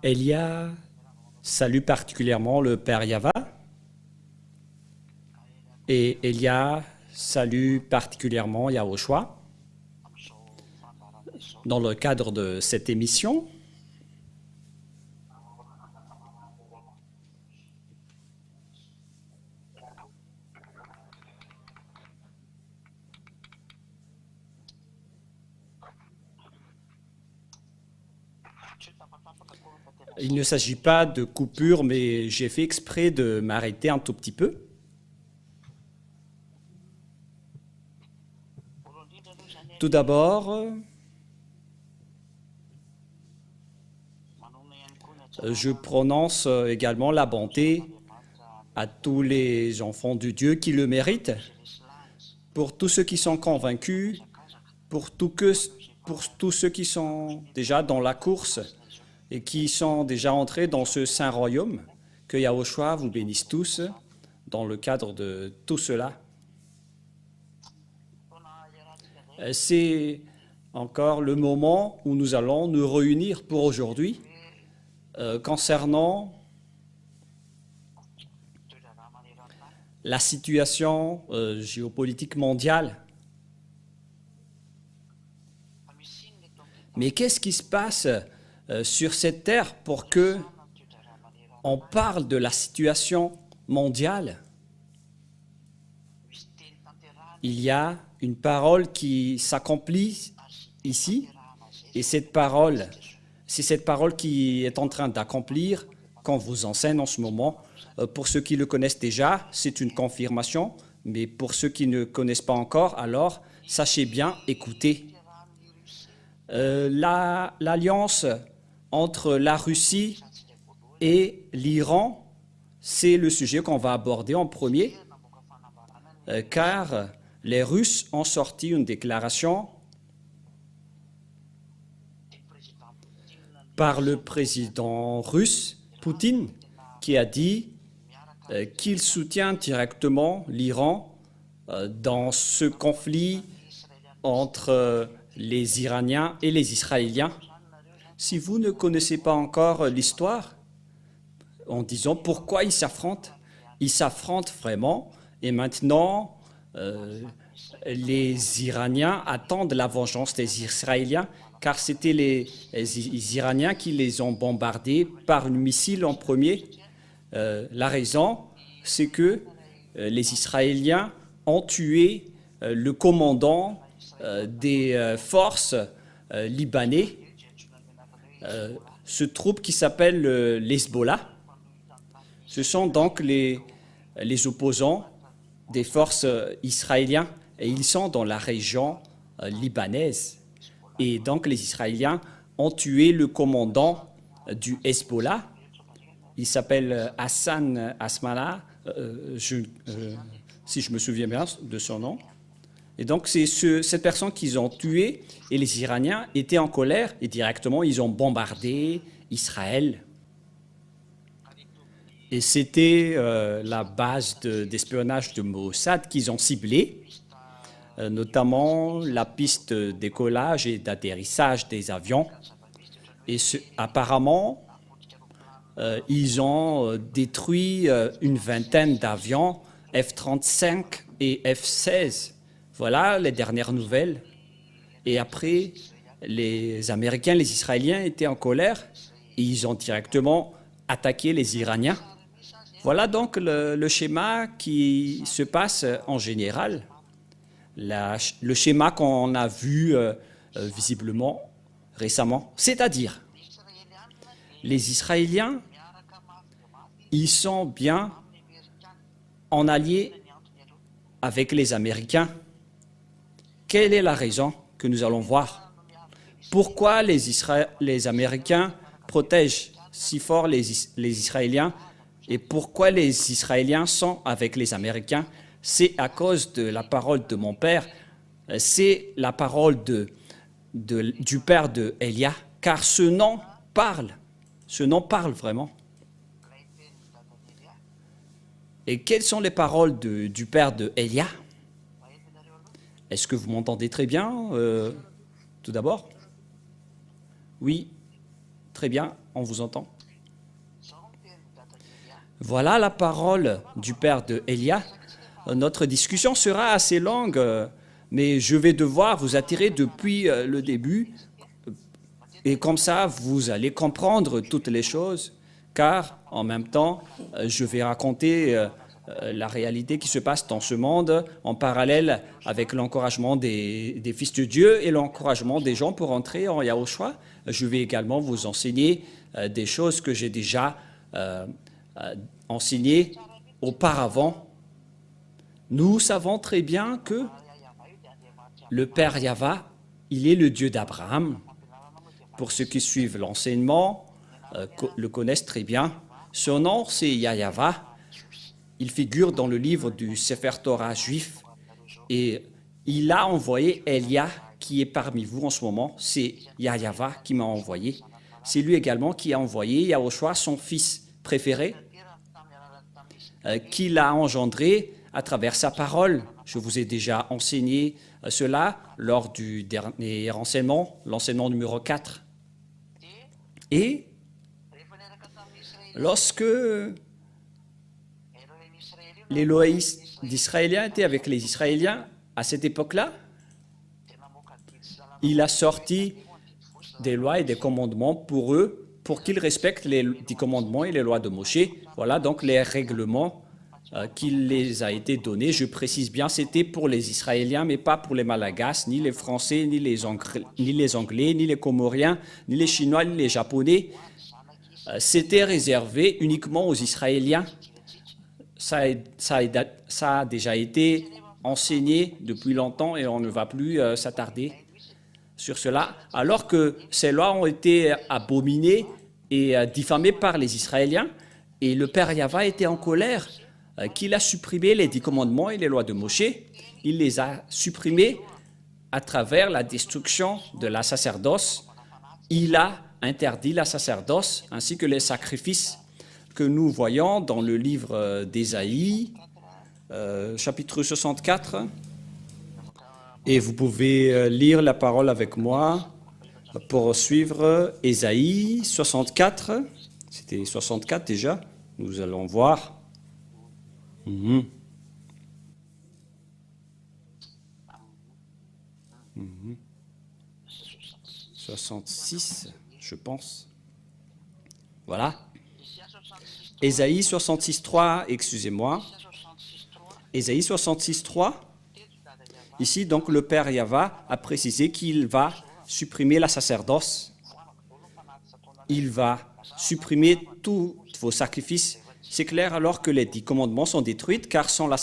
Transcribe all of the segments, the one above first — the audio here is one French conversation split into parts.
Elia salue particulièrement le père Yava et Elia salue particulièrement Yahushua. Dans le cadre de cette émission, il ne s'agit pas de coupure, mais j'ai fait exprès de m'arrêter un tout petit peu. Tout d'abord, je prononce également la bonté à tous les enfants de Dieu qui le méritent, pour tous ceux qui sont convaincus, pour tous ceux qui sont déjà dans la course et qui sont déjà entrés dans ce saint royaume. Que Yahushua vous bénisse tous dans le cadre de tout cela. C'est encore le moment où nous allons nous réunir pour aujourd'hui concernant la situation géopolitique mondiale. Mais qu'est-ce qui se passe sur cette terre pour que on parle de la situation mondiale? Il y a une parole qui s'accomplit ici, et cette parole, c'est cette parole qui est en train d'accomplir qu'on vous enseigne en ce moment. Pour ceux qui le connaissent déjà, c'est une confirmation, mais pour ceux qui ne connaissent pas encore, alors sachez bien, écoutez. L'alliance entre la Russie et l'Iran, c'est le sujet qu'on va aborder en premier, car les Russes ont sorti une déclaration par le président russe, Poutine, qui a dit qu'il soutient directement l'Iran dans ce conflit entre les Iraniens et les Israéliens. Si vous ne connaissez pas encore l'histoire, en disant pourquoi ils s'affrontent vraiment, et maintenant les Iraniens attendent la vengeance des Israéliens, car c'était les Iraniens qui les ont bombardés par un missile en premier. La raison, c'est que les Israéliens ont tué le commandant des forces libanais, ce troupe qui s'appelle l'Hezbollah. Ce sont donc les opposants des forces israéliennes, et ils sont dans la région libanaise. Et donc les Israéliens ont tué le commandant du Hezbollah. Il s'appelle Hassan Nasrallah, si je me souviens bien de son nom. Et donc c'est cette personne qu'ils ont tuée, et les Iraniens étaient en colère et directement ils ont bombardé Israël. Et c'était la base d'espionnage de Mossad qu'ils ont ciblée, notamment la piste de décollage et d'atterrissage des avions. Et apparemment, ils ont détruit une vingtaine d'avions F-35 et F-16. Voilà les dernières nouvelles. Et après, les Américains, les Israéliens étaient en colère et ils ont directement attaqué les Iraniens. Voilà donc le schéma qui se passe en général. Le schéma qu'on a vu visiblement récemment. C'est-à-dire, les Israéliens, ils sont bien en alliés avec les Américains. Quelle est la raison que nous allons voir? Pourquoi les Américains protègent si fort les Israéliens et pourquoi les Israéliens sont avec les Américains? C'est à cause de la parole de mon père, c'est la parole du père de Elia, car ce nom parle vraiment. Et quelles sont les paroles du père de Elia? Est-ce que vous m'entendez très bien, tout d'abord? Oui, très bien. On vous entend? Voilà la parole du père de Elia. Notre discussion sera assez longue, mais je vais devoir vous attirer depuis le début. Et comme ça, vous allez comprendre toutes les choses, car en même temps, je vais raconter la réalité qui se passe dans ce monde en parallèle avec l'encouragement des fils de Dieu et l'encouragement des gens pour entrer en Yahushua. Je vais également vous enseigner des choses que j'ai déjà enseignées auparavant. Nous savons très bien que le Père Yahva, il est le Dieu d'Abraham. Pour ceux qui suivent l'enseignement, le connaissent très bien. Son nom, c'est Yahva. Il figure dans le livre du Sefer Torah juif. Et il a envoyé Elia, qui est parmi vous en ce moment. C'est Yahva qui m'a envoyé. C'est lui également qui a envoyé Yahushua, son fils préféré, qu'il a engendré à travers sa parole. Je vous ai déjà enseigné cela lors du dernier enseignement, l'enseignement numéro 4. Et lorsque l'Élohim d'Israéliens était avec les Israéliens, à cette époque-là, il a sorti des lois et des commandements pour eux, pour qu'ils respectent les 10 commandements et les lois de Moshe. Voilà donc les règlements qu'il les a été donnés. Je précise bien, c'était pour les Israéliens, mais pas pour les Malagasy, ni les Français, ni les Anglais, ni les Comoriens, ni les Chinois, ni les Japonais. C'était réservé uniquement aux Israéliens. Ça a déjà été enseigné depuis longtemps et on ne va plus s'attarder sur cela, alors que ces lois ont été abominées et diffamées par les Israéliens, et le Père Yahva était en colère qu'il a supprimé les 10 commandements et les lois de Moshe. Il les a supprimés à travers la destruction de la sacerdoce. Il a interdit la sacerdoce ainsi que les sacrifices que nous voyons dans le livre d'Ésaïe, chapitre 64. Et vous pouvez lire la parole avec moi pour suivre Ésaïe 64. C'était 64 déjà. Nous allons voir. 66, je pense. Voilà. Ésaïe 66.3, excusez-moi. Ésaïe 66.3. Ici, donc, le Père Yahva a précisé qu'il va supprimer la sacerdoce. Il va supprimer tous vos sacrifices. C'est clair alors que les 10 commandements sont détruits, car sans la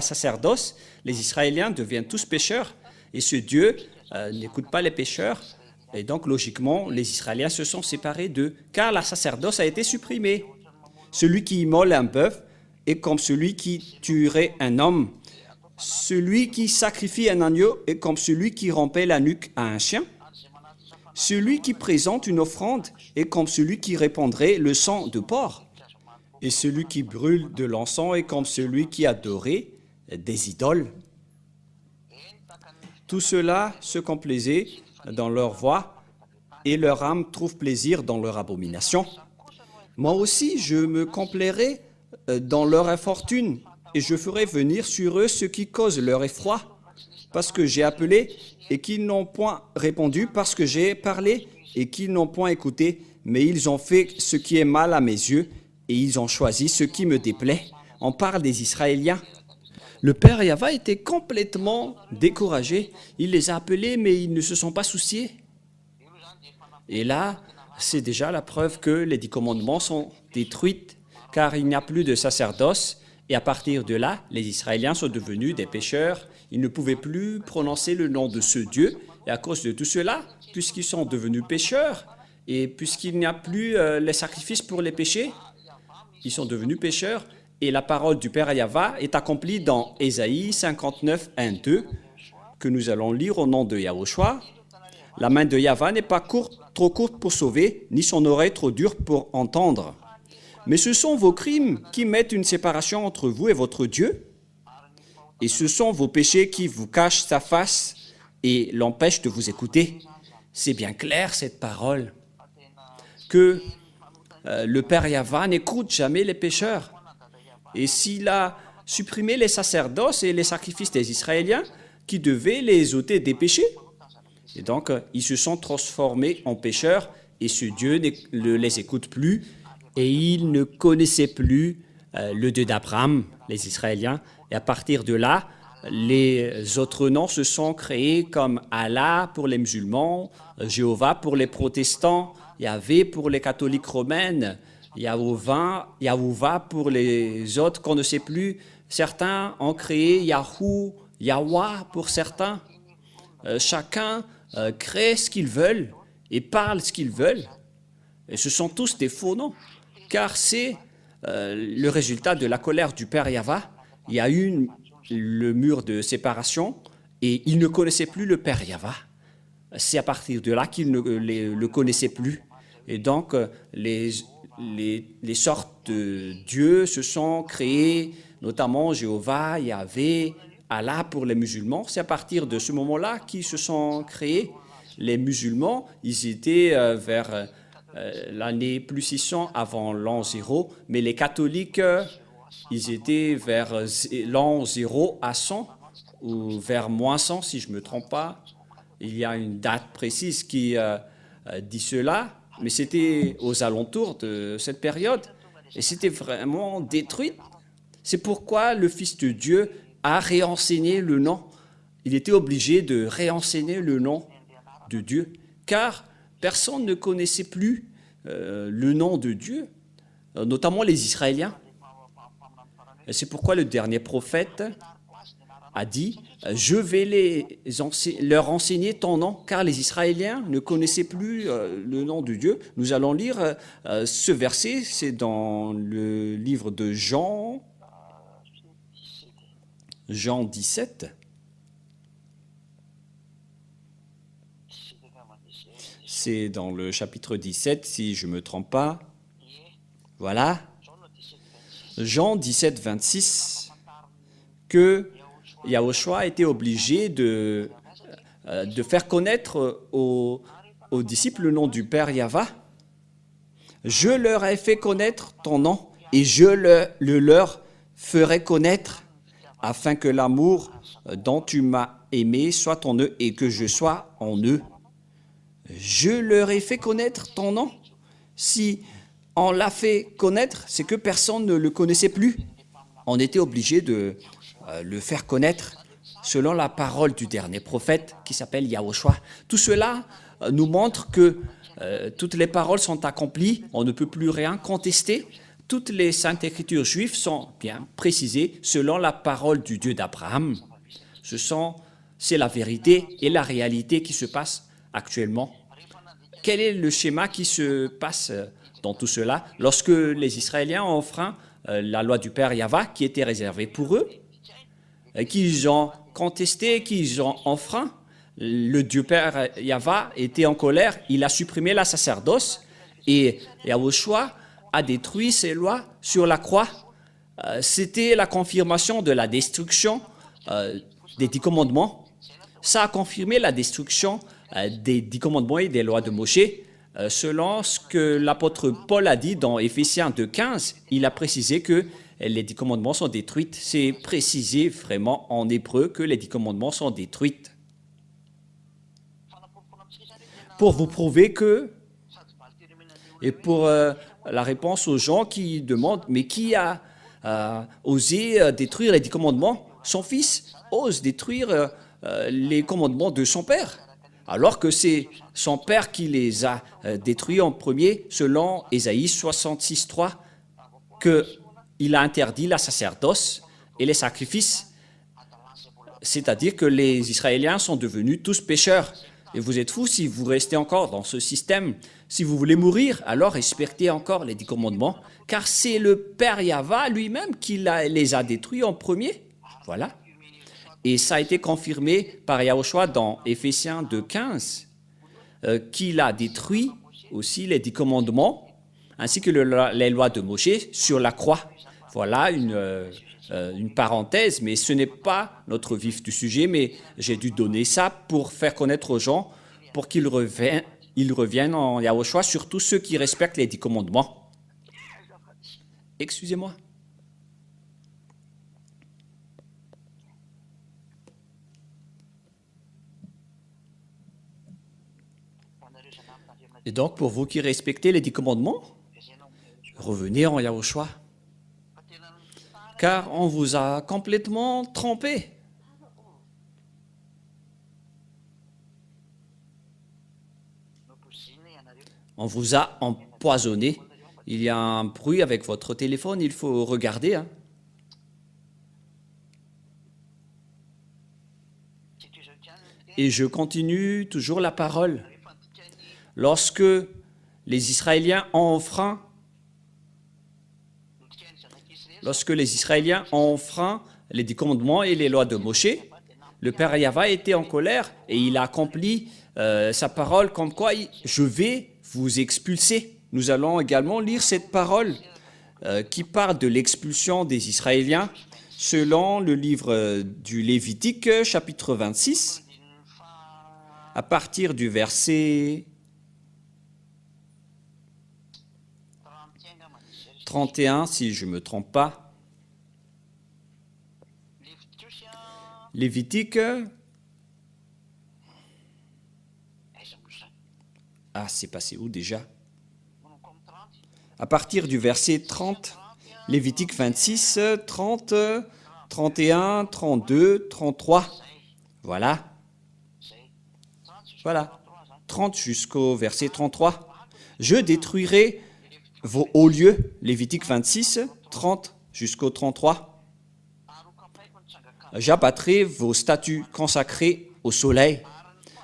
sacerdoce, les Israéliens deviennent tous pécheurs. Et ce Dieu n'écoute pas les pécheurs. Et donc, logiquement, les Israéliens se sont séparés d'eux, car la sacerdoce a été supprimée. Celui qui immole un bœuf est comme celui qui tuerait un homme. Celui qui sacrifie un agneau est comme celui qui rompait la nuque à un chien. Celui qui présente une offrande est comme celui qui répandrait le sang de porc. Et celui qui brûle de l'encens est comme celui qui adorait des idoles. Tout cela se complaisait dans leur voie et leur âme trouve plaisir dans leur abomination. Moi aussi, je me complairai dans leur infortune et je ferai venir sur eux ce qui cause leur effroi, parce que j'ai appelé et qu'ils n'ont point répondu, parce que j'ai parlé et qu'ils n'ont point écouté, mais ils ont fait ce qui est mal à mes yeux et ils ont choisi ce qui me déplaît. On parle des Israéliens. Le Père Yahva était complètement découragé. Il les a appelés, mais ils ne se sont pas souciés. Et là, c'est déjà la preuve que les 10 commandements sont détruits, car il n'y a plus de sacerdoce. Et à partir de là, les Israéliens sont devenus des pécheurs. Ils ne pouvaient plus prononcer le nom de ce Dieu. Et à cause de tout cela, puisqu'ils sont devenus pécheurs, et puisqu'il n'y a plus les sacrifices pour les péchés, ils sont devenus pécheurs. Et la parole du Père Yahva est accomplie dans Ésaïe 59, 1, 2, que nous allons lire au nom de Yahushua. La main de Yahva n'est pas trop courte pour sauver, ni son oreille trop dure pour entendre. Mais ce sont vos crimes qui mettent une séparation entre vous et votre Dieu. Et ce sont vos péchés qui vous cachent sa face et l'empêchent de vous écouter. C'est bien clair, cette parole. que le Père Yahva n'écoute jamais les pécheurs. Et s'il a supprimé les sacerdoces et les sacrifices des Israéliens qui devaient les ôter des péchés, et donc ils se sont transformés en pécheurs et ce Dieu ne les écoute plus et ils ne connaissaient plus le Dieu d'Abraham, les Israéliens. Et à partir de là, les autres noms se sont créés comme Allah pour les musulmans, Jéhovah pour les protestants, Yahvé pour les catholiques romaines, Yahuwah pour les autres qu'on ne sait plus. Certains ont créé Yahou, Yahweh pour certains. Chacun crée ce qu'ils veulent et parle ce qu'ils veulent. Et ce sont tous des faux noms, car c'est le résultat de la colère du Père Yahva. Il y a eu le mur de séparation et ils ne connaissaient plus le Père Yahva. C'est à partir de là qu'ils ne le connaissaient plus. Et donc, les sortes de dieux se sont créés, notamment Jéhovah, Yahvé, Allah pour les musulmans. C'est à partir de ce moment-là qu'ils se sont créés. Les musulmans, ils étaient vers l'année plus 600 avant l'an 0, mais les catholiques, ils étaient vers l'an 0 à 100, ou vers moins 100 si je ne me trompe pas. Il y a une date précise qui dit cela, mais c'était aux alentours de cette période, et c'était vraiment détruit. C'est pourquoi le Fils de Dieu a réenseigné le nom. Il était obligé de réenseigner le nom de Dieu, car personne ne connaissait plus le nom de Dieu, notamment les Israéliens. Et c'est pourquoi le dernier prophète a dit « Je vais leur enseigner ton nom », car les Israéliens ne connaissaient plus le nom de Dieu. Nous allons lire ce verset, c'est dans le livre de Jean 17. C'est dans le chapitre 17, si je ne me trompe pas. Voilà. Jean 17, 26, que Yahushua a été obligé de faire connaître aux disciples le nom du Père Yahva. Je leur ai fait connaître ton nom et je le leur ferai connaître afin que l'amour dont tu m'as aimé soit en eux et que je sois en eux. Je leur ai fait connaître ton nom. Si on l'a fait connaître, c'est que personne ne le connaissait plus. On était obligé de le faire connaître selon la parole du dernier prophète qui s'appelle Yahushua. Tout cela nous montre que toutes les paroles sont accomplies, on ne peut plus rien contester. Toutes les saintes écritures juives sont bien précisées selon la parole du Dieu d'Abraham. C'est la vérité et la réalité qui se passe actuellement. Quel est le schéma qui se passe dans tout cela lorsque les Israéliens ont enfreint la loi du Père Yahva qui était réservée pour eux, qu'ils ont contesté, qu'ils ont enfreint? Le Dieu Père Yahva était en colère, il a supprimé la sacerdoce et Yahushua a détruit ses lois sur la croix. C'était la confirmation de la destruction des 10 commandements. Ça a confirmé la destruction des 10 commandements et des lois de Moshe. Selon ce que l'apôtre Paul a dit dans Éphésiens 2,15, il a précisé que les 10 commandements sont détruits. C'est précisé vraiment en hébreu que les 10 commandements sont détruits. Pour vous prouver que, et pour la réponse aux gens qui demandent, mais qui a osé détruire les 10 commandements? Son fils ose détruire les commandements de son père, alors que c'est son père qui les a détruits en premier, selon Ésaïe 66,3, qu'il a interdit la sacerdoce et les sacrifices, c'est-à-dire que les Israéliens sont devenus tous pécheurs. Et vous êtes fous si vous restez encore dans ce système. Si vous voulez mourir, alors respectez encore les 10 commandements, car c'est le Père Yahva lui-même qui les a détruits en premier. Voilà. Et ça a été confirmé par Yahushua dans Éphésiens 2,15, qu'il a détruit aussi les 10 commandements, ainsi que les lois de Moshe sur la croix. Voilà une parenthèse, mais ce n'est pas notre vif du sujet, mais j'ai dû donner ça pour faire connaître aux gens, pour qu'ils reviennent ils reviennent en Yahushua, surtout ceux qui respectent les 10 commandements. Excusez-moi. Et donc, pour vous qui respectez les 10 commandements, revenez en Yahushua. Car on vous a complètement trompé. On vous a empoisonné. Il y a un bruit avec votre téléphone, il faut regarder. Hein. Et je continue toujours la parole. Lorsque les Israéliens ont enfreint les 10 commandements et les lois de Moshe, le Père Yahva était en colère et il a accompli sa parole comme quoi je vais vous expulser. Nous allons également lire cette parole qui parle de l'expulsion des Israéliens selon le livre du Lévitique, chapitre 26, à partir du verset 31, si je ne me trompe pas. Lévitique. Ah, c'est passé où déjà? À partir du verset 30, Lévitique 26, 30, 31, 32, 33. Voilà. Voilà. 30 jusqu'au verset 33. Je détruirai vos hauts lieux, Lévitique 26, 30 jusqu'au 33. J'abattrai vos statues consacrées au soleil.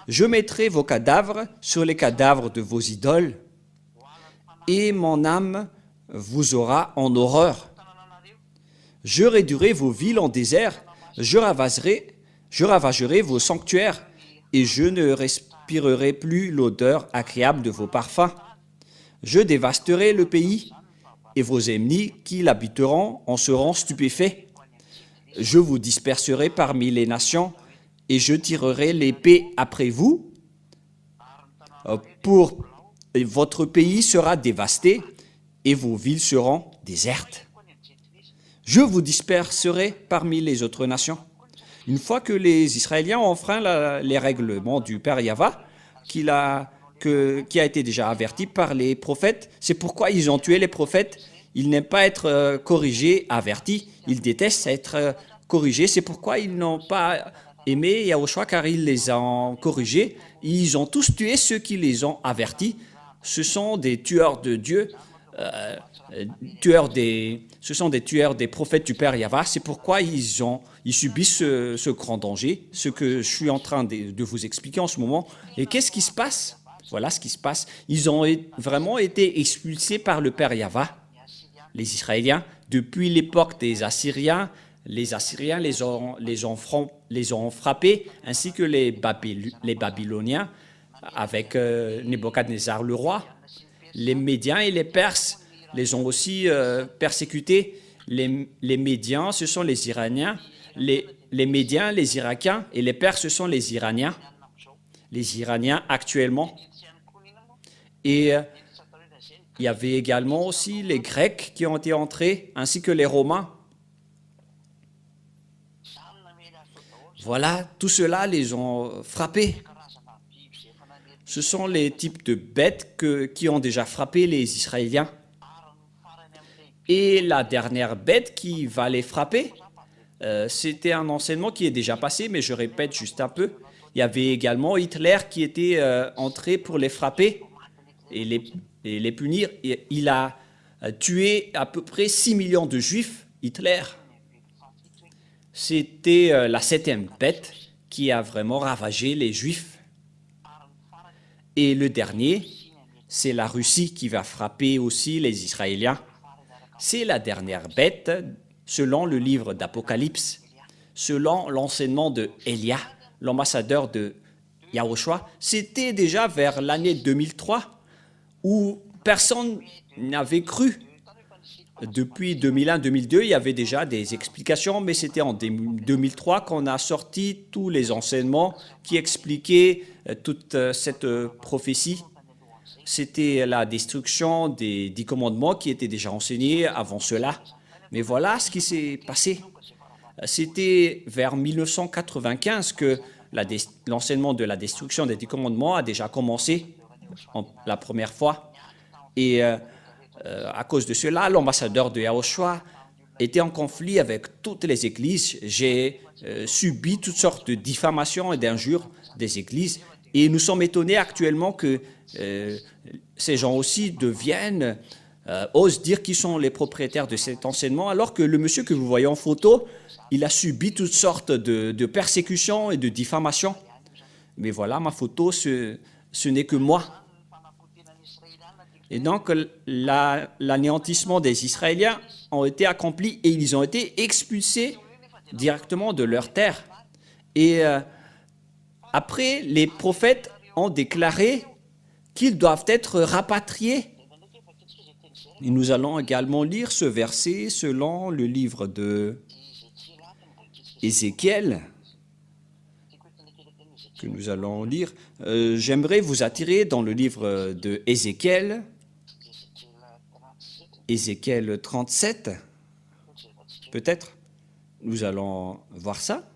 Je mettrai vos cadavres sur les cadavres de vos idoles, et mon âme vous aura en horreur. Je réduirai vos villes en désert, je ravagerai vos sanctuaires, et je ne respirerai plus l'odeur agréable de vos parfums. Je dévasterai le pays, et vos ennemis qui l'habiteront en seront stupéfaits. Je vous disperserai parmi les nations, et je tirerai l'épée après vous. Votre pays sera dévasté, et vos villes seront désertes. Je vous disperserai parmi les autres nations. Une fois que les Israéliens ont enfreint les règlements du Père Yahva, qui a été déjà averti par les prophètes, c'est pourquoi ils ont tué les prophètes. Ils n'aiment pas être corrigés, avertis. Ils détestent être corrigés. C'est pourquoi ils n'ont pas aimé Yahushua, car ils les ont corrigés. Ils ont tous tué ceux qui les ont avertis. Ce sont des tueurs de Dieu, ce sont des tueurs des prophètes du Père Yahva. C'est pourquoi ils subissent ce grand danger, ce que je suis en train de vous expliquer en ce moment. Et qu'est-ce qui se passe? Voilà ce qui se passe. Ils ont vraiment été expulsés par le Père Yahva, les Israéliens, depuis l'époque des Assyriens. Les Assyriens les ont frappés, ainsi que les Babyloniens, avec Nebuchadnezzar le roi. Les Médiens et les Perses les ont aussi persécutés. Les Médiens, ce sont les Iraniens. Les Médiens, les Irakiens, et les Perses, ce sont les Iraniens. Les Iraniens actuellement. Et il y avait également aussi les Grecs qui ont été entrés, ainsi que les Romains. Voilà, tout cela les ont frappés. Ce sont les types de bêtes qui ont déjà frappé les Israéliens. Et la dernière bête qui va les frapper, c'était un enseignement qui est déjà passé, mais je répète juste un peu. Il y avait également Hitler qui était entré pour les frapper et les punir. Il a tué à peu près 6 millions de Juifs, Hitler. C'était la 7e bête qui a vraiment ravagé les Juifs. Et le dernier, c'est la Russie qui va frapper aussi les Israéliens. C'est la dernière bête, selon le livre d'Apocalypse, selon l'enseignement de Élia, l'ambassadeur de Yahushua. C'était déjà vers l'année 2003 où personne n'avait cru. Depuis 2001-2002, il y avait déjà des explications, mais c'était en 2003 qu'on a sorti tous les enseignements qui expliquaient toute cette prophétie c'était la destruction des 10 commandements qui étaient déjà enseignés avant cela. Mais voilà ce qui s'est passé. C'était vers 1995 que l'enseignement de la destruction des 10 commandements a déjà commencé la première fois. Et à cause de cela, l'ambassadeur de Yahushua était en conflit avec toutes les églises. J'ai subi toutes sortes de diffamations et d'injures des églises. Et nous sommes étonnés actuellement que ces gens aussi osent dire qu'ils sont les propriétaires de cet enseignement, alors que le monsieur que vous voyez en photo, il a subi toutes sortes de persécutions et de diffamations. Mais voilà, ma photo, ce n'est que moi. Et donc, l'anéantissement des Israéliens ont été accomplis et ils ont été expulsés directement de leur terre. Et après, les prophètes ont déclaré qu'ils doivent être rapatriés. Et nous allons également lire ce verset selon le livre de Ézéchiel, que nous allons lire. J'aimerais vous attirer dans le livre de Ézéchiel, Ézéchiel 37, peut-être. Nous allons voir ça.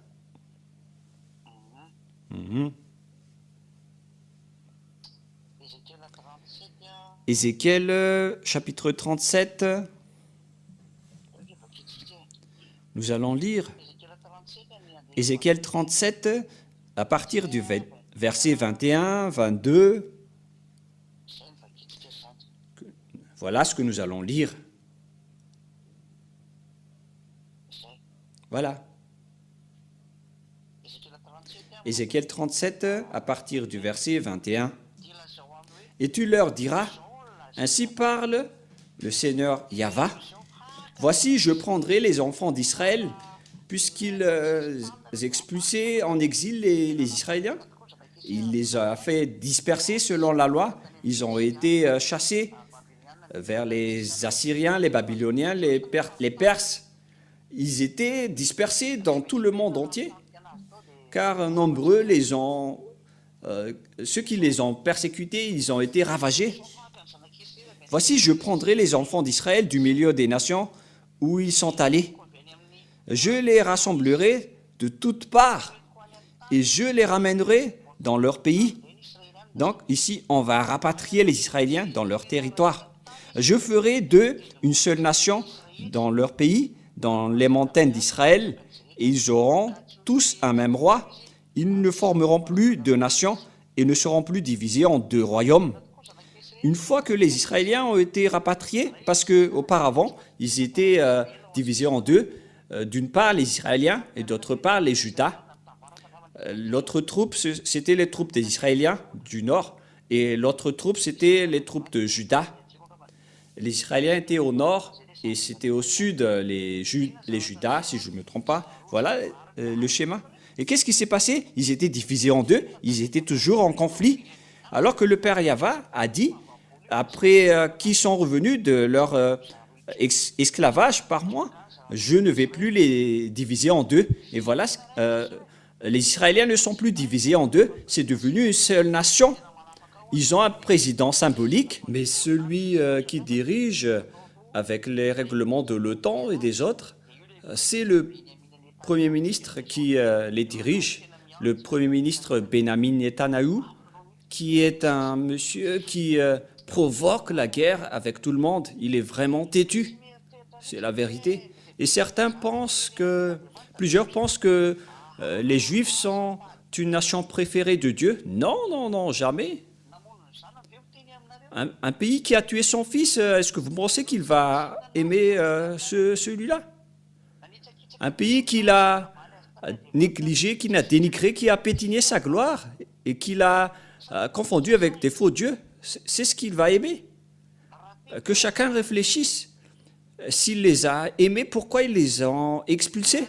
Ézéchiel, chapitre 37. Nous allons lire Ézéchiel 37 à partir du verset 21, 22. Voilà ce que nous allons lire. Voilà. Ézéchiel 37 à partir du verset 21. Et tu leur diras, ainsi parle le Seigneur Yahva. Voici, je prendrai les enfants d'Israël, puisqu'il expulsait en exil les Israéliens. Il les a fait disperser selon la loi. Ils ont été chassés vers les Assyriens, les Babyloniens, les Perses. Ils étaient dispersés dans tout le monde entier, car nombreux ceux qui les ont persécutés, ils ont été ravagés. Voici, je prendrai les enfants d'Israël du milieu des nations où ils sont allés. Je les rassemblerai de toutes parts et je les ramènerai dans leur pays. Donc ici, on va rapatrier les Israéliens dans leur territoire. Je ferai d'eux une seule nation dans leur pays, dans les montagnes d'Israël, et ils auront tous un même roi. Ils ne formeront plus de nations et ne seront plus divisés en 2 royaumes. Une fois que les Israéliens ont été rapatriés, parce qu'auparavant, ils étaient divisés en 2, d'une part les Israéliens et d'autre part les Judas. L'autre troupe, c'était les troupes des Israéliens du nord, et l'autre troupe, c'était les troupes de Juda. Les Israéliens étaient au nord, et c'était au sud les Judas, si je ne me trompe pas. Voilà le schéma. Et qu'est-ce qui s'est passé? Ils étaient divisés en 2, ils étaient toujours en conflit. Alors que le Père Yahva a dit, après qu'ils sont revenus de leur esclavage par mois, je ne vais plus les diviser en 2. Et voilà, les Israéliens ne sont plus divisés en 2, c'est devenu une seule nation. Ils ont un président symbolique, mais celui qui dirige avec les règlements de l'OTAN et des autres, c'est le Premier ministre qui les dirige, le Premier ministre Benjamin Netanyahu, qui est un monsieur qui provoque la guerre avec tout le monde. Il est vraiment têtu, c'est la vérité. Et plusieurs pensent que les Juifs sont une nation préférée de Dieu. Non, non, non, jamais. Un pays qui a tué son fils, est-ce que vous pensez qu'il va aimer celui-là? Un pays qu'il a négligé, qu'il a dénigré, qui a pétiné sa gloire et qu'il a confondu avec des faux dieux, c'est ce qu'il va aimer. Que chacun réfléchisse. S'il les a aimés, pourquoi il les a expulsés?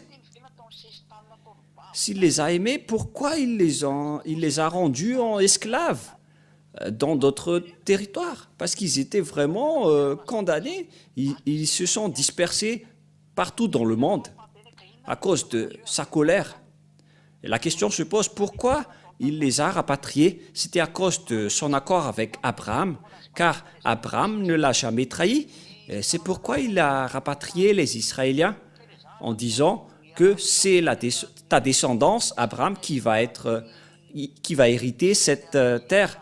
S'il les a aimés, pourquoi il les a rendus en esclaves dans d'autres territoires? Parce qu'ils étaient vraiment condamnés. Ils se sont dispersés partout dans le monde à cause de sa colère. Et la question se pose, pourquoi il les a rapatriés, c'était à cause de son accord avec Abraham, car Abraham ne l'a jamais trahi. C'est pourquoi il a rapatrié les Israéliens en disant que c'est ta descendance, Abraham, qui va hériter cette terre,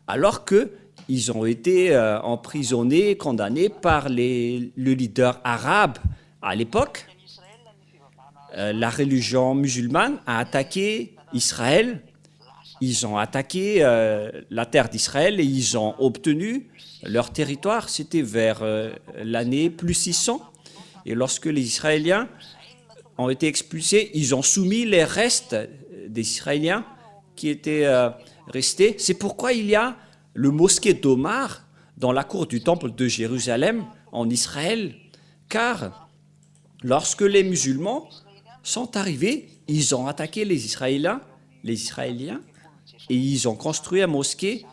alors qu'ils ont été emprisonnés, condamnés par le leader arabe à l'époque. La religion musulmane a attaqué Israël. Ils ont attaqué la terre d'Israël et ils ont obtenu leur territoire. C'était vers l'année plus 600. Et lorsque les Israéliens ont été expulsés, ils ont soumis les restes des Israéliens qui étaient restés. C'est pourquoi il y a le mosquée d'Omar dans la cour du temple de Jérusalem en Israël. Car lorsque les musulmans sont arrivés, ils ont attaqué les Israéliens, et ils ont construit un mosquée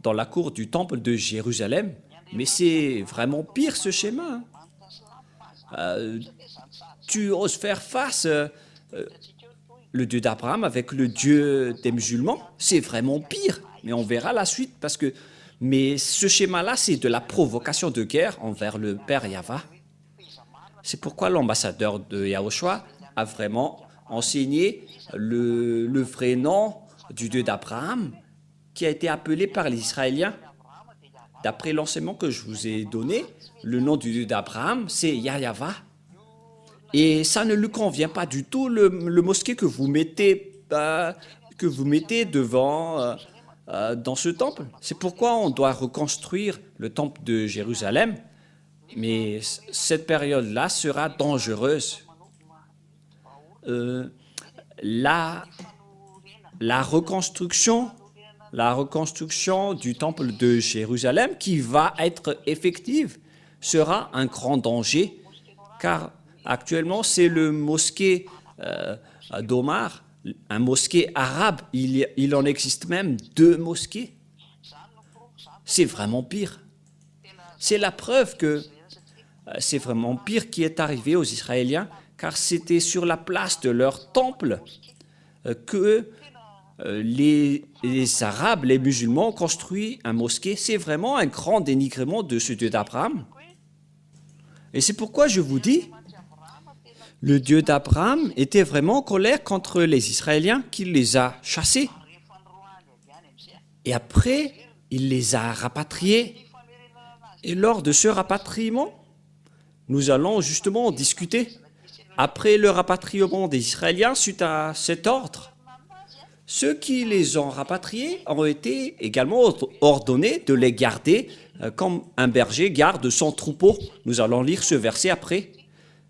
dans la cour du temple de Jérusalem. Mais c'est vraiment pire ce schéma. Tu oses faire face le Dieu d'Abraham avec le Dieu des musulmans, c'est vraiment pire. Mais on verra la suite mais ce schéma-là, c'est de la provocation de guerre envers le Père Yahva. C'est pourquoi l'ambassadeur de Yahushua a vraiment enseigné le vrai nom du Dieu d'Abraham qui a été appelé par les Israéliens. D'après l'enseignement que je vous ai donné, le nom du Dieu d'Abraham, c'est Yahva. Et ça ne lui convient pas du tout, le mosquée que vous mettez devant dans ce temple. C'est pourquoi on doit reconstruire le temple de Jérusalem. Mais cette période-là sera dangereuse. La reconstruction du temple de Jérusalem qui va être effective sera un grand danger, car actuellement c'est le mosquée d'Omar, un mosquée arabe. Il en existe même 2 mosquées. C'est vraiment pire. C'est la preuve que c'est vraiment pire qui est arrivé aux Israéliens, car c'était sur la place de leur temple que les Arabes, les musulmans ont construit un mosquée. C'est vraiment un grand dénigrement de ce Dieu d'Abraham. Et c'est pourquoi je vous dis, le Dieu d'Abraham était vraiment en colère contre les Israéliens, qu'il les a chassés. Et après, il les a rapatriés. Et lors de ce rapatriement, nous allons justement en discuter. Après le rapatriement des Israéliens, suite à cet ordre, ceux qui les ont rapatriés ont été également ordonnés de les garder comme un berger garde son troupeau. Nous allons lire ce verset après.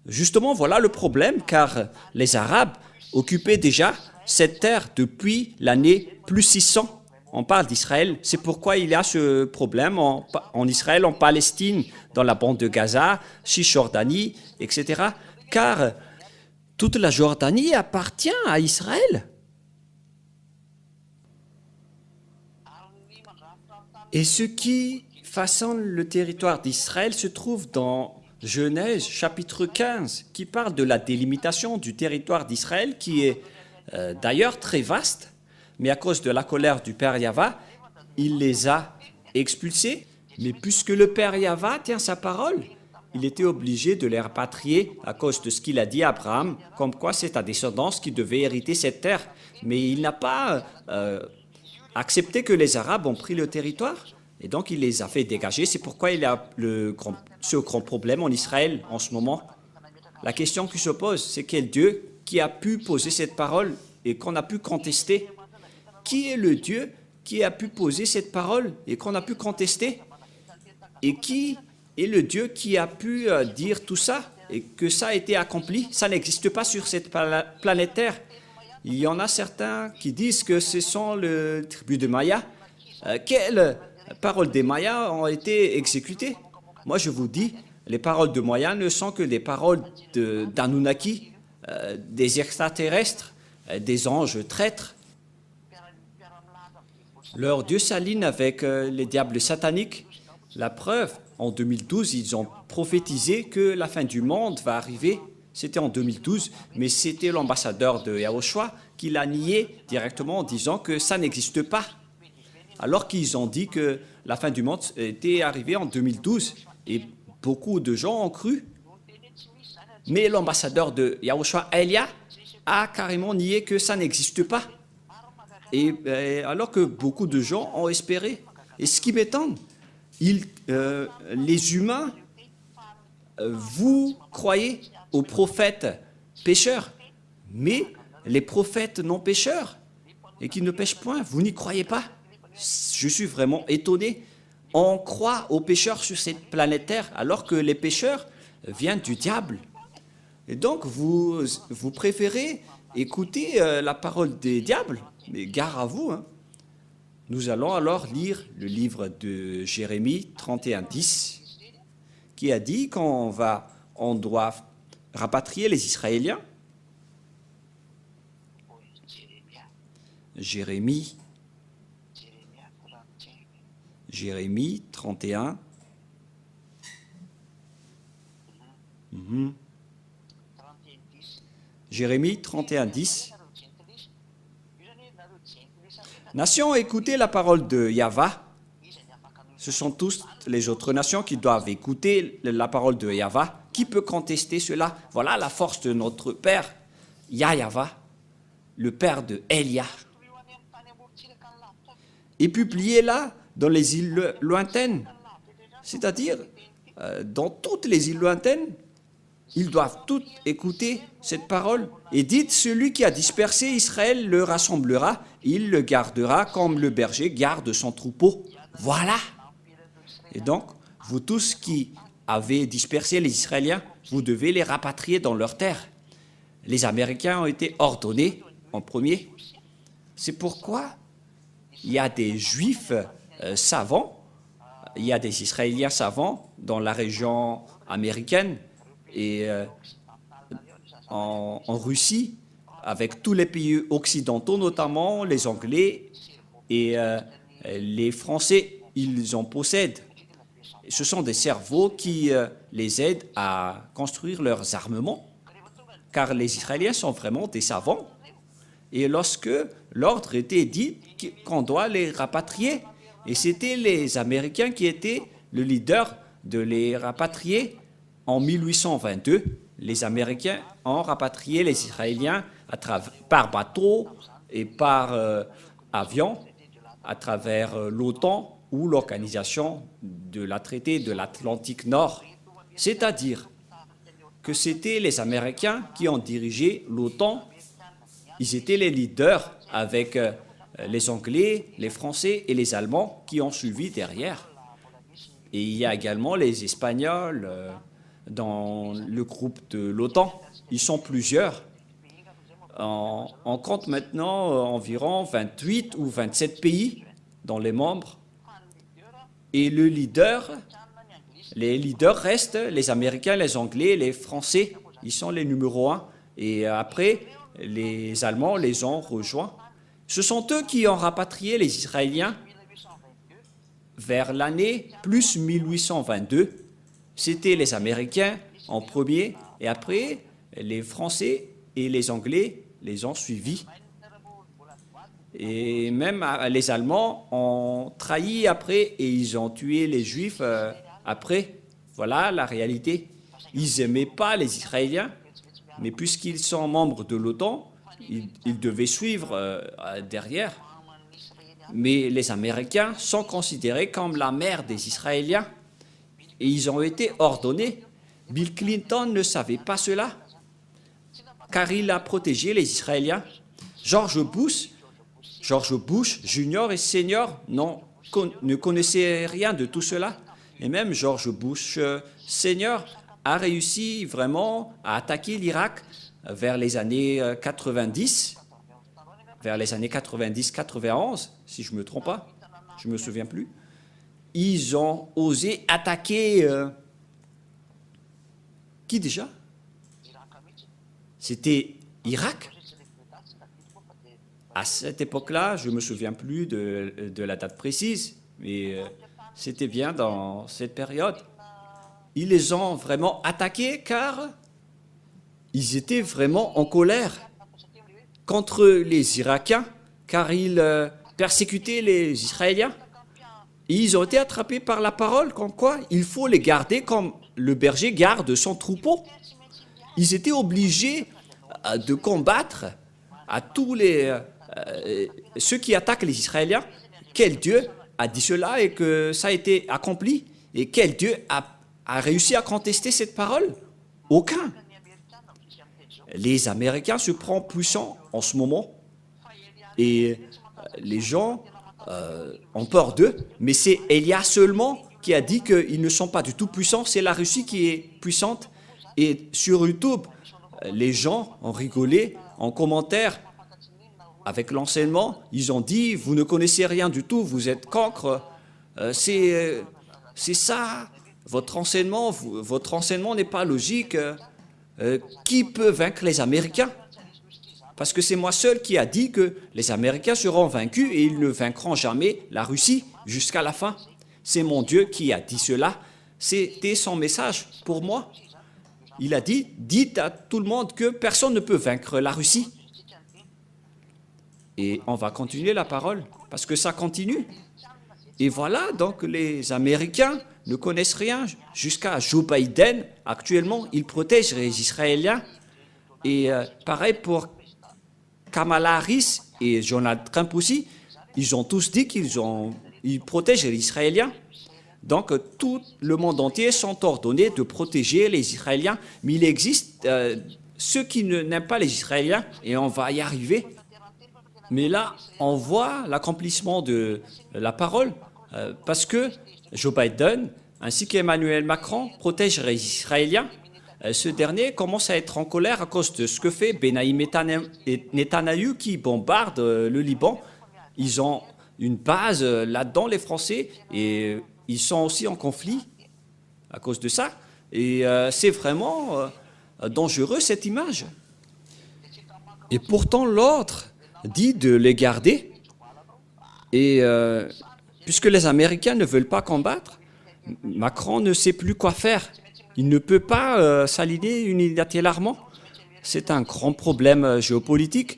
Justement, voilà le problème, car les Arabes occupaient déjà cette terre depuis l'année plus 600. On parle d'Israël, c'est pourquoi il y a ce problème en Israël, en Palestine, dans la bande de Gaza, Cisjordanie, etc. Car toute la Jordanie appartient à Israël. Et ce qui façonne le territoire d'Israël se trouve dans Genèse chapitre 15, qui parle de la délimitation du territoire d'Israël, qui est d'ailleurs très vaste. Mais à cause de la colère du Père Yahva, il les a expulsés. Mais puisque le Père Yahva tient sa parole, il était obligé de les rapatrier à cause de ce qu'il a dit à Abraham, comme quoi c'est ta descendance qui devait hériter cette terre. Mais il n'a pas accepté que les Arabes ont pris le territoire, et donc il les a fait dégager. C'est pourquoi il y a ce grand problème en Israël en ce moment. La question qui se pose, c'est quel Dieu qui a pu poser cette parole et qu'on a pu contester? Qui est le Dieu qui a pu poser cette parole et qu'on a pu contester? Et qui est le Dieu qui a pu dire tout ça et que ça a été accompli? Ça n'existe pas sur cette planète Terre. Il y en a certains qui disent que ce sont les tribus de Maya. Quelles paroles des Mayas ont été exécutées? Moi, je vous dis, les paroles de Maya ne sont que des paroles d'Anunnaki, des extraterrestres, des anges traîtres. Leur Dieu s'aligne avec les diables sataniques. La preuve, en 2012, ils ont prophétisé que la fin du monde va arriver. C'était en 2012, mais c'était l'ambassadeur de Yahushua qui l'a nié directement en disant que ça n'existe pas. Alors qu'ils ont dit que la fin du monde était arrivée en 2012 et beaucoup de gens ont cru. Mais l'ambassadeur de Yahushua, Elia, a carrément nié que ça n'existe pas. Et alors que beaucoup de gens ont espéré. Et ce qui m'étonne, les humains, vous croyez aux prophètes pécheurs, mais les prophètes non pécheurs et qui ne pêchent point, vous n'y croyez pas. Je suis vraiment étonné. On croit aux pécheurs sur cette planète Terre alors que les pécheurs viennent du diable. Et donc vous préférez écouter la parole des diables, mais gare à vous. Nous allons alors lire le livre de Jérémie 31:10 qui a dit qu'on doit rapatrier les Israéliens. Jérémie 31. Jérémie 31:10. Nations, écoutez la parole de Yahvé. Ce sont tous les autres nations qui doivent écouter la parole de Yahvé. Qui peut contester cela? Voilà la force de notre Père, Yahvé, le Père de Elia. Et publiez-la dans les îles lointaines, c'est-à-dire dans toutes les îles lointaines, ils doivent toutes écouter cette parole. Et dites, celui qui a dispersé Israël le rassemblera, il le gardera comme le berger garde son troupeau. Voilà. Et donc, vous tous qui avez dispersé les Israéliens, vous devez les rapatrier dans leur terre. Les Américains ont été ordonnés en premier. C'est pourquoi il y a des Juifs savants, il y a des Israéliens savants dans la région américaine et en Russie, avec tous les pays occidentaux, notamment les Anglais et les Français, ils en possèdent. Ce sont des cerveaux qui les aident à construire leurs armements, car les Israéliens sont vraiment des savants. Et lorsque l'ordre était dit qu'on doit les rapatrier, et c'était les Américains qui étaient le leader de les rapatrier en 1822. Les Américains ont rapatrié les Israéliens par bateau et par avion à travers l'OTAN ou l'organisation de la traité de l'Atlantique Nord. C'est-à-dire que c'était les Américains qui ont dirigé l'OTAN. Ils étaient les leaders avec les Anglais, les Français et les Allemands qui ont suivi derrière. Et il y a également les Espagnols dans le groupe de l'OTAN. Ils sont plusieurs. On compte maintenant environ 28 ou 27 pays dans les membres. Et les leaders restent les Américains, les Anglais, les Français. Ils sont les numéros 1. Et après, les Allemands les ont rejoints. Ce sont eux qui ont rapatrié les Israéliens vers l'année plus 1822. C'était les Américains en premier, et après, les Français et les Anglais les ont suivis. Et même les Allemands ont trahi après, et ils ont tué les Juifs après. Voilà la réalité. Ils n'aimaient pas les Israéliens, mais puisqu'ils sont membres de l'OTAN, ils devaient suivre derrière. Mais les Américains sont considérés comme la mère des Israéliens et ils ont été ordonnés. Bill Clinton ne savait pas cela, car il a protégé les Israéliens. George Bush Junior et Senior ne connaissaient rien de tout cela. Et même George Bush Senior a réussi vraiment à attaquer l'Irak vers les années 90, vers les années 90-91, si je ne me trompe pas, je ne me souviens plus. Ils ont osé attaquer... qui déjà? C'était Irak. À cette époque-là, je ne me souviens plus de la date précise, mais c'était bien dans cette période. Ils les ont vraiment attaqués car ils étaient vraiment en colère contre les Irakiens, car ils persécutaient les Israéliens. Et ils ont été attrapés par la parole, comme quoi il faut les garder comme le berger garde son troupeau. Ils étaient obligés de combattre à tous ceux qui attaquent les Israéliens. Quel Dieu a dit cela et que ça a été accompli? Et quel Dieu a réussi à contester cette parole? Aucun. Les Américains se prennent puissants en ce moment et les gens ont peur d'eux, mais c'est Elia seulement qui a dit qu'ils ne sont pas du tout puissants, c'est la Russie qui est puissante. Et sur YouTube, les gens ont rigolé en commentaire avec l'enseignement, ils ont dit « vous ne connaissez rien du tout, vous êtes cancre, c'est ça, votre enseignement n'est pas logique, qui peut vaincre les Américains ?» Parce que c'est moi seul qui a dit que les Américains seront vaincus et ils ne vaincront jamais la Russie jusqu'à la fin. C'est mon Dieu qui a dit cela. C'était son message pour moi. Il a dit, dites à tout le monde que personne ne peut vaincre la Russie. Et on va continuer la parole, parce que ça continue. Et voilà, donc les Américains ne connaissent rien jusqu'à Joe Biden. Actuellement, il protège les Israéliens. Et pareil pour Kamala Harris et Donald Trump aussi, ils ont tous dit qu'ils protègent les Israéliens. Donc, tout le monde entier sont ordonnés de protéger les Israéliens. Mais il existe ceux qui n'aiment pas les Israéliens et on va y arriver. Mais là, on voit l'accomplissement de la parole parce que Joe Biden ainsi qu'Emmanuel Macron protègent les Israéliens. Ce dernier commence à être en colère à cause de ce que fait Benyamin Netanyahou qui bombarde le Liban. Ils ont une base là-dedans, les Français, et ils sont aussi en conflit à cause de ça. Et c'est vraiment dangereux, cette image. Et pourtant, l'autre dit de les garder. Et puisque les Américains ne veulent pas combattre, Macron ne sait plus quoi faire. Il ne peut pas s'aligner unilatéralement. C'est un grand problème géopolitique.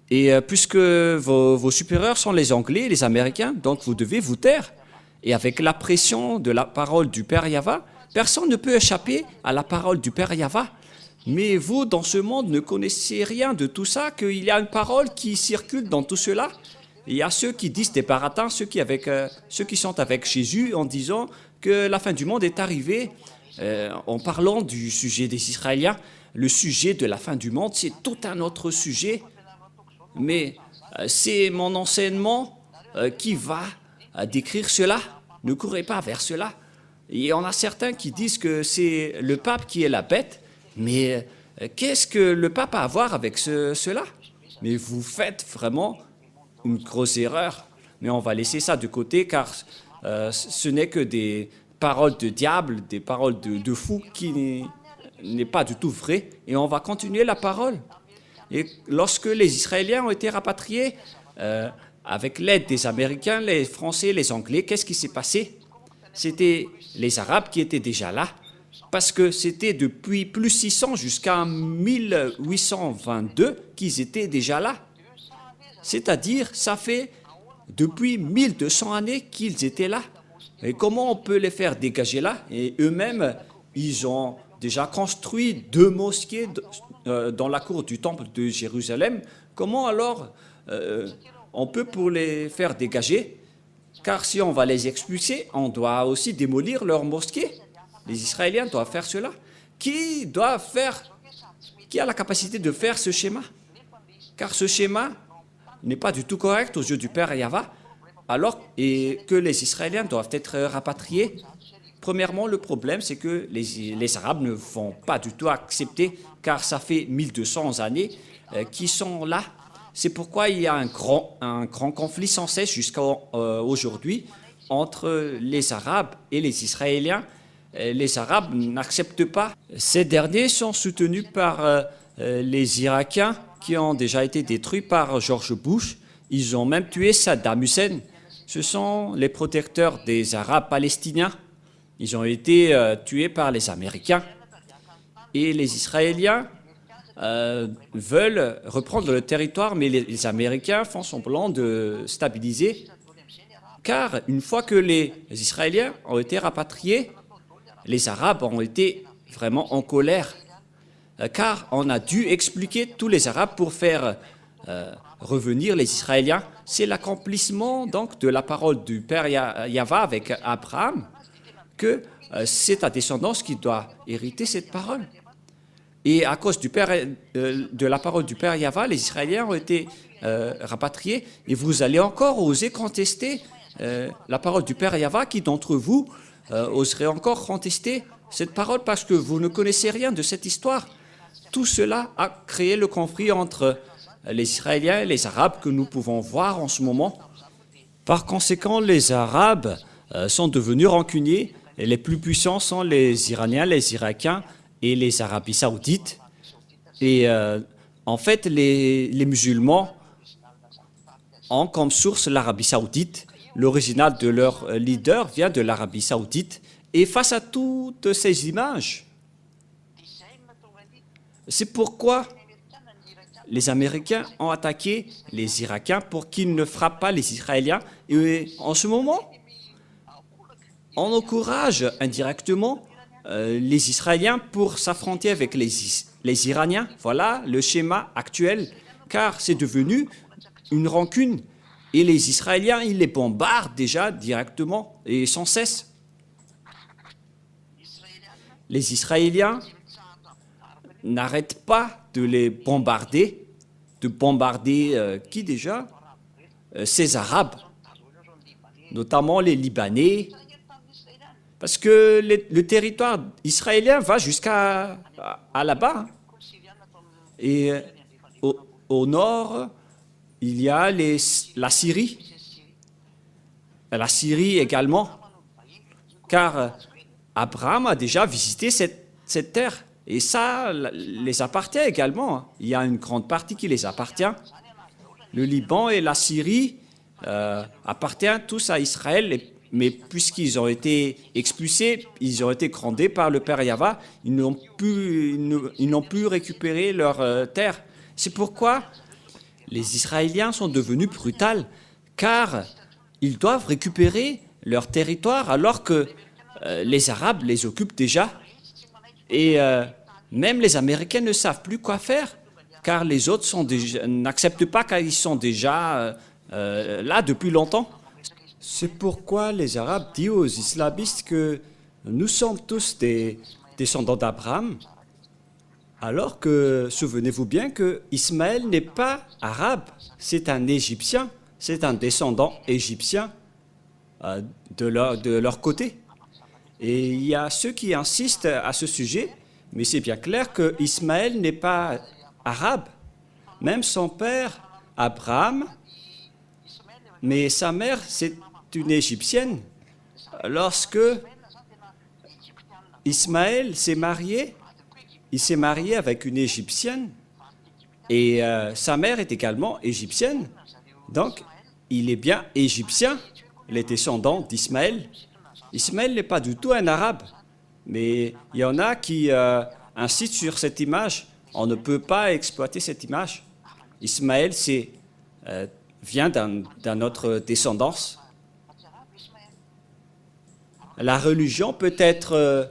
Et puisque vos supérieurs sont les Anglais et les Américains, donc vous devez vous taire. Et avec la pression de la parole du Père Yahva, personne ne peut échapper à la parole du Père Yahva. Mais vous, dans ce monde, ne connaissez rien de tout ça, qu'il y a une parole qui circule dans tout cela. Il y a ceux qui disent des baratins, ceux qui sont avec Jésus en disant que la fin du monde est arrivée. En parlant du sujet des Israéliens, le sujet de la fin du monde, c'est tout un autre sujet. Mais c'est mon enseignement qui va décrire cela. Ne courez pas vers cela. Et on a certains qui disent que c'est le pape qui est la bête. Mais qu'est-ce que le pape a à voir avec cela? Mais vous faites vraiment une grosse erreur. Mais on va laisser ça de côté car ce n'est que des paroles de diable, des paroles de fou qui n'est pas du tout vrai. Et on va continuer la parole. Et lorsque les Israéliens ont été rapatriés, avec l'aide des Américains, les Français, les Anglais, qu'est-ce qui s'est passé? C'était les Arabes qui étaient déjà là, parce que c'était depuis plus 600 jusqu'à 1822 qu'ils étaient déjà là. C'est-à-dire, ça fait depuis 1200 années qu'ils étaient là. Et comment on peut les faire dégager là? Et eux-mêmes, ils ont déjà construit 2 mosquées dans la cour du temple de Jérusalem. Comment alors on peut pour les faire dégager? Car si on va les expulser, on doit aussi démolir leurs mosquées. Les Israéliens doivent faire cela. Qui a la capacité de faire ce schéma? Car ce schéma n'est pas du tout correct aux yeux du Père Yahva, alors que les Israéliens doivent être rapatriés. Premièrement, le problème, c'est que les Arabes ne vont pas du tout accepter, car ça fait 1200 années qu'ils sont là. C'est pourquoi il y a un grand conflit sans cesse jusqu'à aujourd'hui entre les Arabes et les Israéliens. Les Arabes n'acceptent pas. Ces derniers sont soutenus par les Irakiens qui ont déjà été détruits par George Bush. Ils ont même tué Saddam Hussein. Ce sont les protecteurs des Arabes palestiniens. Ils ont été tués par les Américains. Et les Israéliens veulent reprendre le territoire, mais les Américains font semblant de stabiliser, car une fois que les Israéliens ont été rapatriés, les Arabes ont été vraiment en colère, car on a dû expliquer tous les Arabes pour faire revenir les Israéliens. C'est l'accomplissement donc de la parole du père Yahva avec Abraham, que c'est ta descendance qui doit hériter cette parole. Et à cause de la parole du père Yahva, les Israéliens ont été rapatriés. Et vous allez encore oser contester la parole du père Yahva. Qui d'entre vous oserait encore contester cette parole parce que vous ne connaissez rien de cette histoire? Tout cela a créé le conflit entre les Israéliens et les Arabes que nous pouvons voir en ce moment. Par conséquent, les Arabes sont devenus rancuniers et les plus puissants sont les Iraniens, les Irakiens et les Arabies saoudites. Et en fait, les musulmans ont comme source l'Arabie saoudite. L'original de leur leader vient de l'Arabie saoudite. Et face à toutes ces images, c'est pourquoi les Américains ont attaqué les Irakiens pour qu'ils ne frappent pas les Israéliens. Et en ce moment, on encourage indirectement les Israéliens pour s'affronter avec les Iraniens. Voilà le schéma actuel, car c'est devenu une rancune. Et les Israéliens, ils les bombardent déjà directement et sans cesse. Les Israéliens n'arrêtent pas de les bombarder, qui déjà? Ces Arabes, notamment les Libanais, parce que le territoire israélien va jusqu'à là-bas. Et au nord, il y a la Syrie. La Syrie également, car Abraham a déjà visité cette terre. Et ça les appartient également. Il y a une grande partie qui les appartient. Le Liban et la Syrie appartiennent tous à Israël, mais puisqu'ils ont été expulsés, ils ont été grondés par le père Yahva, ils n'ont pu récupérer leur terre. C'est pourquoi les Israéliens sont devenus brutaux, car ils doivent récupérer leur territoire alors que les Arabes les occupent déjà. Et même les Américains ne savent plus quoi faire, car les autres n'acceptent pas car ils sont déjà là depuis longtemps. C'est pourquoi les Arabes disent aux islamistes que nous sommes tous des descendants d'Abraham, alors que, souvenez-vous bien que Ismaël n'est pas arabe, c'est un Égyptien, c'est un descendant égyptien de leur côté. Et il y a ceux qui insistent à ce sujet, mais c'est bien clair que Ismaël n'est pas arabe. Même son père, Abraham, mais sa mère, c'est une Égyptienne. Lorsque Ismaël s'est marié, il s'est marié avec une Égyptienne et sa mère est également égyptienne. Donc, il est bien égyptien, les descendants d'Ismaël. Ismaël n'est pas du tout un arabe, mais il y en a qui insistent sur cette image. On ne peut pas exploiter cette image. Ismaël vient d'une autre descendance. La religion peut être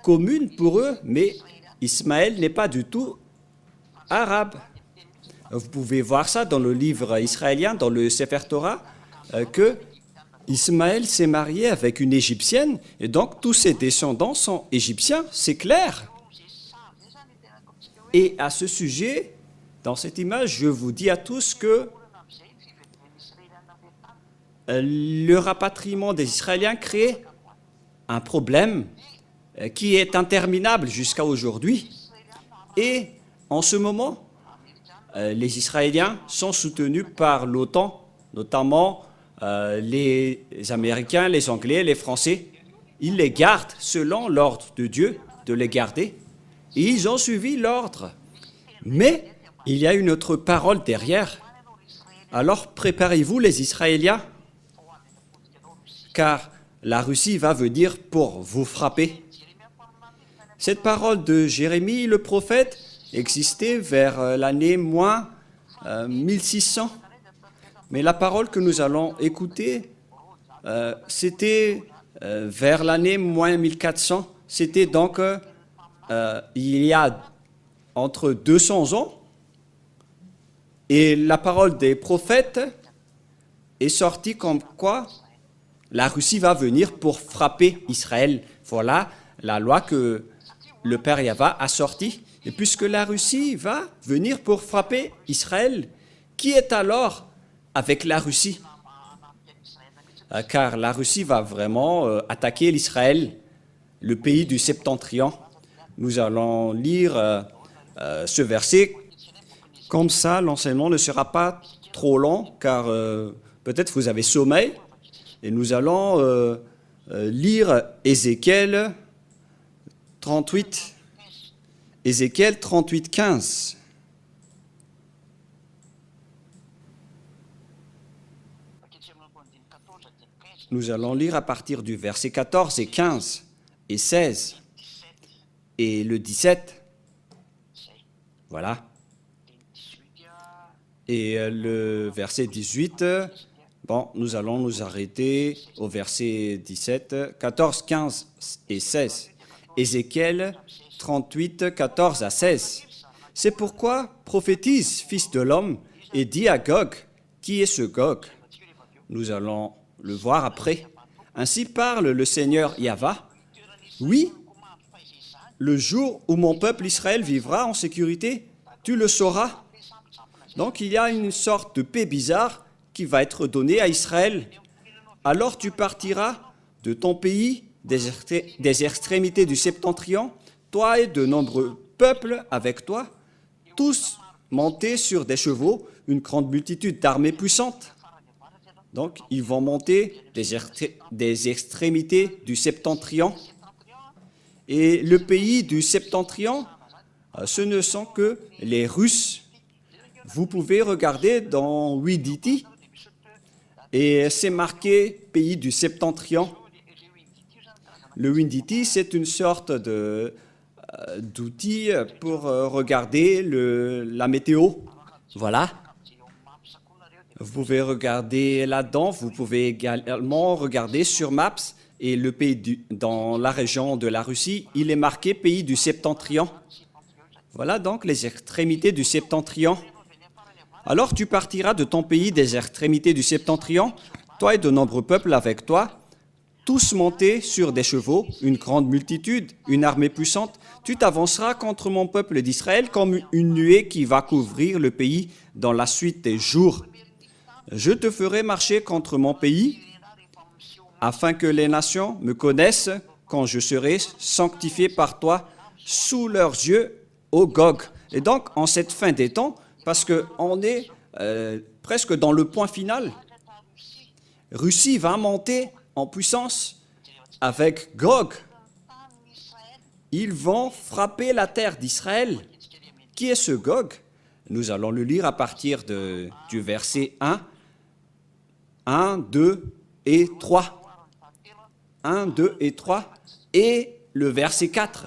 commune pour eux, mais Ismaël n'est pas du tout arabe. Vous pouvez voir ça dans le livre israélien, dans le Sefer Torah, que Ismaël s'est marié avec une Égyptienne, et donc tous ses descendants sont égyptiens, c'est clair. Et à ce sujet, dans cette image, je vous dis à tous que le rapatriement des Israéliens crée un problème qui est interminable jusqu'à aujourd'hui. Et en ce moment, les Israéliens sont soutenus par l'OTAN, notamment les Américains, les Anglais, les Français. Ils les gardent selon l'ordre de Dieu de les garder. Et ils ont suivi l'ordre. Mais il y a une autre parole derrière. Alors préparez-vous les Israéliens, car la Russie va venir pour vous frapper. Cette parole de Jérémie, le prophète, existé vers l'année moins 1600. Mais la parole que nous allons écouter, c'était vers l'année moins 1400. C'était donc il y a entre 200 ans. Et la parole des prophètes est sortie comme quoi la Russie va venir pour frapper Israël. Voilà la loi que le Père Yahva a sortie. Et puisque la Russie va venir pour frapper Israël, qui est alors avec la Russie? Car la Russie va vraiment attaquer l'Israël, le pays du Septentrion. Nous allons lire ce verset. Comme ça, l'enseignement ne sera pas trop long, car peut-être vous avez sommeil. Et nous allons lire Ézéchiel 38. Ézéchiel 38, 15. Nous allons lire à partir du verset 14 et 15 et 16 et le 17. Voilà. Et le verset 18, bon, nous allons nous arrêter au verset 17, 14, 15 et 16. Ézéchiel 38, 14 à 16. C'est pourquoi prophétise, fils de l'homme, et dis à Gog, qui est ce Gog? Nous allons le voir après. Ainsi parle le Seigneur Yahva. Oui, le jour où mon peuple Israël vivra en sécurité, tu le sauras. Donc il y a une sorte de paix bizarre qui va être donnée à Israël. Alors tu partiras de ton pays, des extrémités du septentrion, toi et de nombreux peuples avec toi, tous montés sur des chevaux, une grande multitude d'armées puissantes. Donc, ils vont monter des extrémités du septentrion. Et le pays du septentrion, ce ne sont que les Russes. Vous pouvez regarder dans Widiti, et c'est marqué pays du septentrion. Le Widiti, c'est une sorte d'outil pour regarder la météo. Voilà. Vous pouvez regarder là-dedans. Vous pouvez également regarder sur Maps. Et le pays dans la région de la Russie, il est marqué pays du septentrion. Voilà donc les extrémités du septentrion. Alors tu partiras de ton pays des extrémités du septentrion, toi et de nombreux peuples avec toi, tous montés sur des chevaux, une grande multitude, une armée puissante. Tu t'avanceras contre mon peuple d'Israël comme une nuée qui va couvrir le pays dans la suite des jours. Je te ferai marcher contre mon pays, afin que les nations me connaissent quand je serai sanctifié par toi sous leurs yeux, ô Gog. Et donc, en cette fin des temps, parce qu'on est presque dans le point final, Russie va monter en puissance avec Gog. Ils vont frapper la terre d'Israël. Qui est ce Gog? Nous allons le lire à partir du verset 1, 2 et 3. 1, 2 et 3 et le verset 4.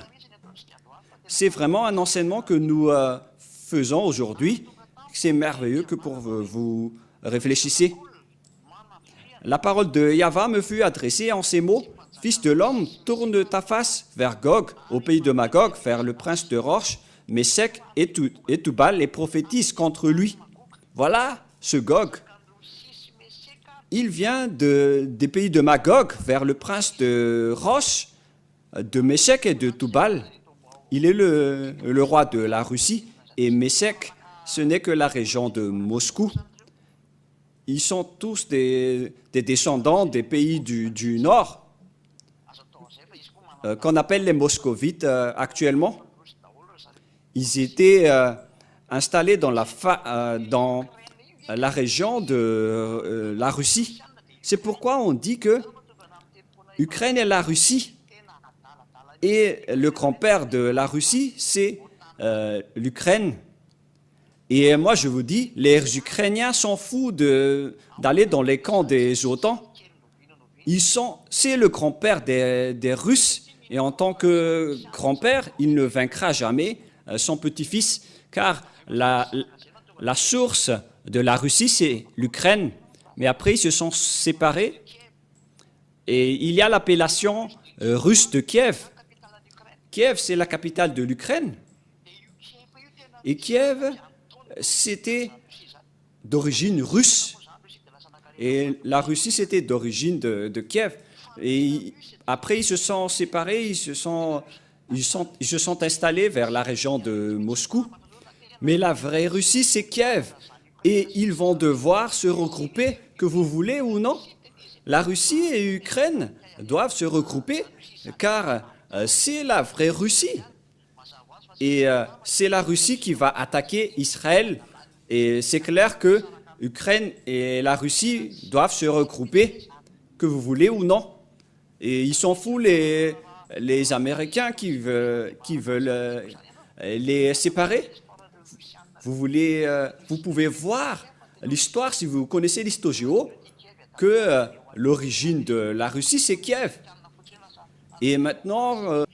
C'est vraiment un enseignement que nous faisons aujourd'hui. C'est merveilleux que pour vous réfléchissez. La parole de Yahva me fut adressée en ces mots. Fils de l'homme, tourne ta face vers Gog, au pays de Magog, vers le prince de Roche, Meshech et Tubal, et prophétise contre lui. Voilà ce Gog. Il vient des pays de Magog, vers le prince de Roche, de Meshech et de Tubal. Il est le roi de la Russie, et Meshech, ce n'est que la région de Moscou. Ils sont tous des descendants des pays du Nord, qu'on appelle les Moscovites actuellement. Ils étaient installés dans la région de la Russie. C'est pourquoi on dit que l'Ukraine est la Russie. Et le grand-père de la Russie, c'est l'Ukraine. Et moi, je vous dis, les Ukrainiens s'en foutent d'aller dans les camps des OTAN. C'est le grand-père des Russes. Et en tant que grand-père, il ne vaincra jamais son petit-fils, car la source de la Russie, c'est l'Ukraine. Mais après, ils se sont séparés et il y a l'appellation russe de Kiev. Kiev, c'est la capitale de l'Ukraine. Et Kiev, c'était d'origine russe. Et la Russie, c'était d'origine de Kiev. Et après, ils se sont séparés, ils se sont installés vers la région de Moscou. Mais la vraie Russie, c'est Kiev. Et ils vont devoir se regrouper, que vous voulez ou non. La Russie et l'Ukraine doivent se regrouper, car c'est la vraie Russie. Et c'est la Russie qui va attaquer Israël. Et c'est clair que l'Ukraine et la Russie doivent se regrouper, que vous voulez ou non. Et ils s'en foutent les Américains qui veulent les séparer. Vous pouvez voir l'histoire, si vous connaissez l'histoire géo, que l'origine de la Russie, c'est Kiev. Et maintenant,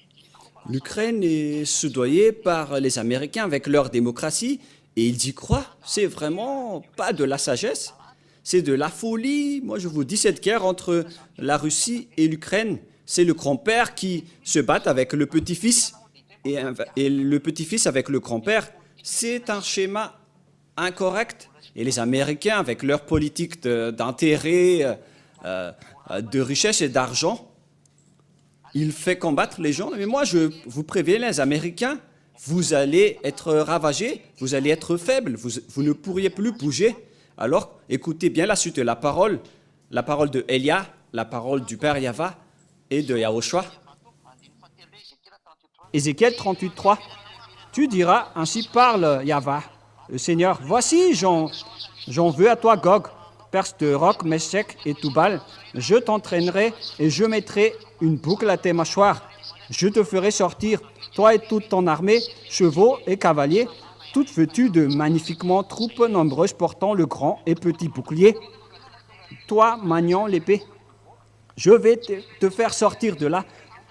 l'Ukraine est soudoyée par les Américains avec leur démocratie, et ils y croient. C'est vraiment pas de la sagesse, c'est de la folie. Moi, je vous dis, cette guerre entre la Russie et l'Ukraine, c'est le grand-père qui se bat avec le petit-fils, et le petit-fils avec le grand-père. C'est un schéma incorrect. Et les Américains, avec leur politique d'intérêt, de richesse et d'argent, ils font combattre les gens. Mais moi, je vous préviens, les Américains, vous allez être ravagés, vous allez être faibles, vous ne pourriez plus bouger. Alors, écoutez bien la suite de la parole de Elia, la parole du Père Yahva et de Yahushua. Ézéchiel 38:3. Tu diras, ainsi parle Yahva, le Seigneur, voici, j'en veux à toi, Gog, perse de Roc, Meshech et Toubal. Je t'entraînerai et je mettrai une boucle à tes mâchoires. Je te ferai sortir, toi et toute ton armée, chevaux et cavaliers, toutes vêtues de magnifiquement troupes nombreuses portant le grand et petit bouclier. Toi, maniant l'épée, je vais te faire sortir de là.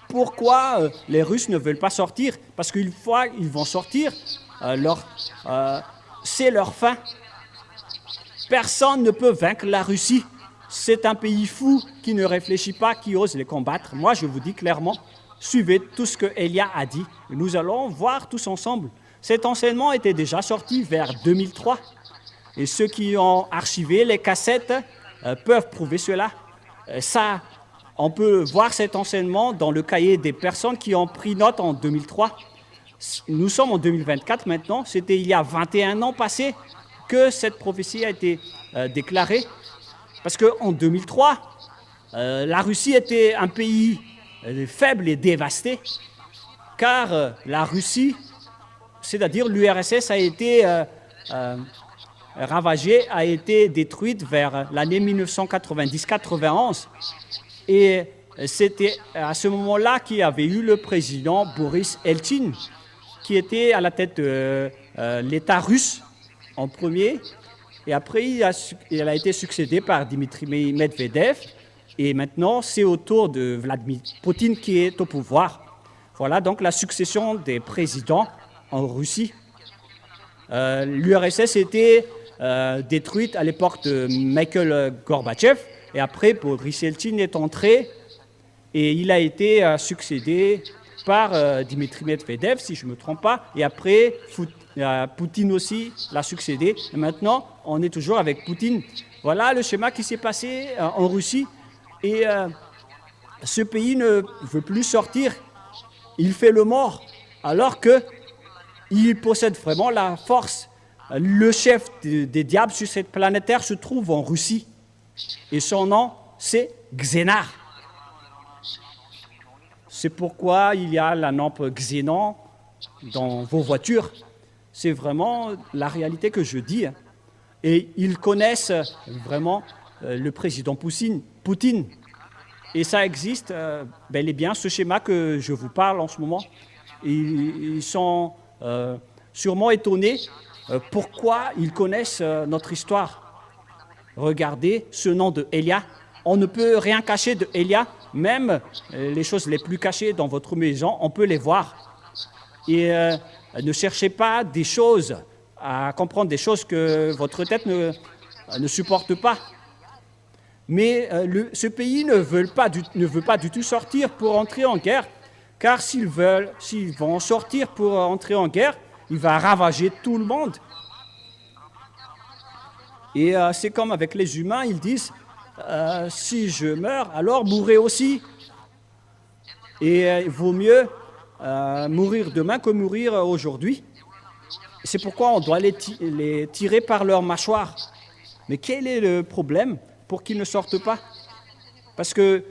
Pourquoi les Russes ne veulent pas sortir? Parce qu'une fois ils vont sortir, c'est leur fin. Personne ne peut vaincre la Russie. C'est un pays fou qui ne réfléchit pas, qui ose les combattre. Moi, je vous dis clairement, suivez tout ce que Elia a dit. Nous allons voir tous ensemble. Cet enseignement était déjà sorti vers 2003. Et ceux qui ont archivé les cassettes peuvent prouver cela. On peut voir cet enseignement dans le cahier des personnes qui ont pris note en 2003. Nous sommes en 2024 maintenant. C'était il y a 21 ans passés que cette prophétie a été déclarée. Parce qu'en 2003, la Russie était un pays faible et dévasté, car la Russie, c'est-à-dire l'URSS, a été ravagée, a été détruite vers l'année 1990-91. Et c'était à ce moment-là qu'il y avait eu le président Boris Eltsine, qui était à la tête de l'État russe en premier. Et après, il a été succédé par Dmitri Medvedev. Et maintenant, c'est au tour de Vladimir Poutine qui est au pouvoir. Voilà donc la succession des présidents en Russie. L'URSS était détruite à l'époque de Mikhail Gorbatchev. Et après, Boris Eltsine est entré et il a été succédé par Dmitri Medvedev, si je ne me trompe pas. Et après, Poutine aussi l'a succédé. Et maintenant, on est toujours avec Poutine. Voilà le schéma qui s'est passé en Russie. Et ce pays ne veut plus sortir. Il fait le mort, alors qu'il possède vraiment la force. Le chef des diables sur cette planète Terre se trouve en Russie. Et son nom, c'est Xénar. C'est pourquoi il y a la lampe Xénon dans vos voitures. C'est vraiment la réalité que je dis. Et ils connaissent vraiment le président Poutine. Et ça existe bel et bien, ce schéma que je vous parle en ce moment. Ils sont sûrement étonnés pourquoi ils connaissent notre histoire. Regardez ce nom de Elia. On ne peut rien cacher de Elia. Même les choses les plus cachées dans votre maison, on peut les voir. Et Ne cherchez pas des choses, à comprendre des choses que votre tête ne supporte pas. Mais ce pays ne veut pas du tout sortir pour entrer en guerre, car s'ils vont sortir pour entrer en guerre, il va ravager tout le monde. Et c'est comme avec les humains, ils disent si je meurs, alors mourrez aussi. Et il vaut mieux mourir demain que mourir aujourd'hui. C'est pourquoi on doit les tirer par leur mâchoire. Mais quel est le problème pour qu'ils ne sortent pas? Parce que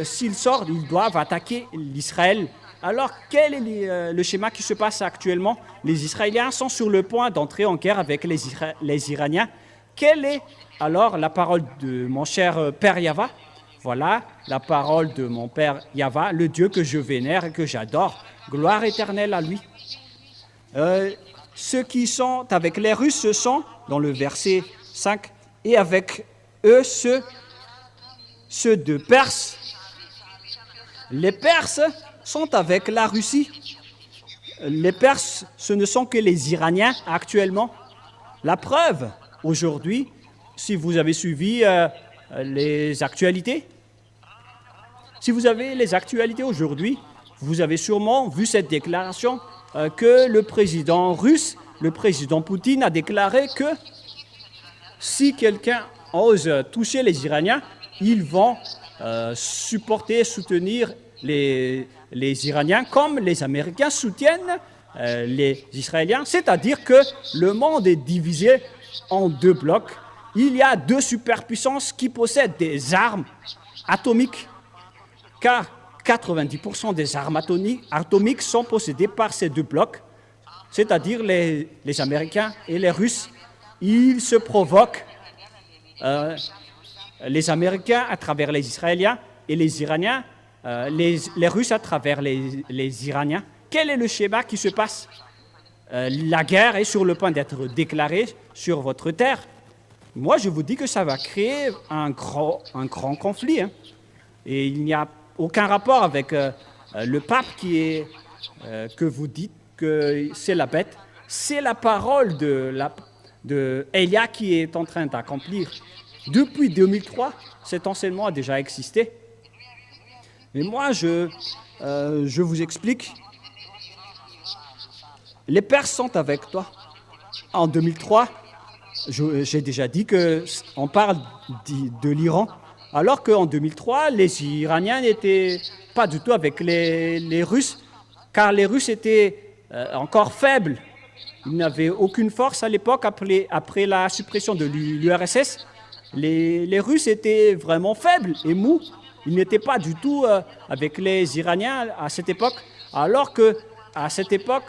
s'ils sortent, ils doivent attaquer l'Israël. Alors, quel est le schéma qui se passe actuellement? Les Israéliens sont sur le point d'entrer en guerre avec les Iraniens. Quelle est alors la parole de mon cher Père Yahva? Voilà la parole de mon Père Yahva, le Dieu que je vénère et que j'adore. Gloire éternelle à lui. Ceux qui sont avec les Russes, ce sont, dans le verset 5, et avec eux ceux de Perse. Les Perses sont avec la Russie. Les Perses, ce ne sont que les Iraniens actuellement. La preuve, aujourd'hui, si vous avez suivi les actualités, si vous avez les actualités aujourd'hui, vous avez sûrement vu cette déclaration que le président russe, le président Poutine, a déclaré que si quelqu'un ose toucher les Iraniens, ils vont supporter, soutenir les Iraniens comme les Américains soutiennent les Israéliens. C'est-à-dire que le monde est divisé en deux blocs. Il y a deux superpuissances qui possèdent des armes atomiques, car 90% des armes atomiques sont possédées par ces deux blocs, c'est-à-dire les Américains et les Russes. Ils se provoquent, les Américains à travers les Israéliens et les Iraniens, les Russes à travers les Iraniens. Quel est le schéma qui se passe? La guerre est sur le point d'être déclarée sur votre terre. Moi, je vous dis que ça va créer un grand conflit. Et il n'y a aucun rapport avec le pape que vous dites que c'est la bête. C'est la parole de Élia qui est en train d'accomplir. Depuis 2003, cet enseignement a déjà existé. Mais moi, je vous explique. Les Perses sont avec toi. En 2003, j'ai déjà dit qu'on parle de l'Iran, alors qu'en 2003, les Iraniens n'étaient pas du tout avec les Russes, car les Russes étaient encore faibles. Ils n'avaient aucune force à l'époque après la suppression de l'URSS. Les Russes étaient vraiment faibles et mous. Ils n'étaient pas du tout avec les Iraniens à cette époque, alors qu'à cette époque,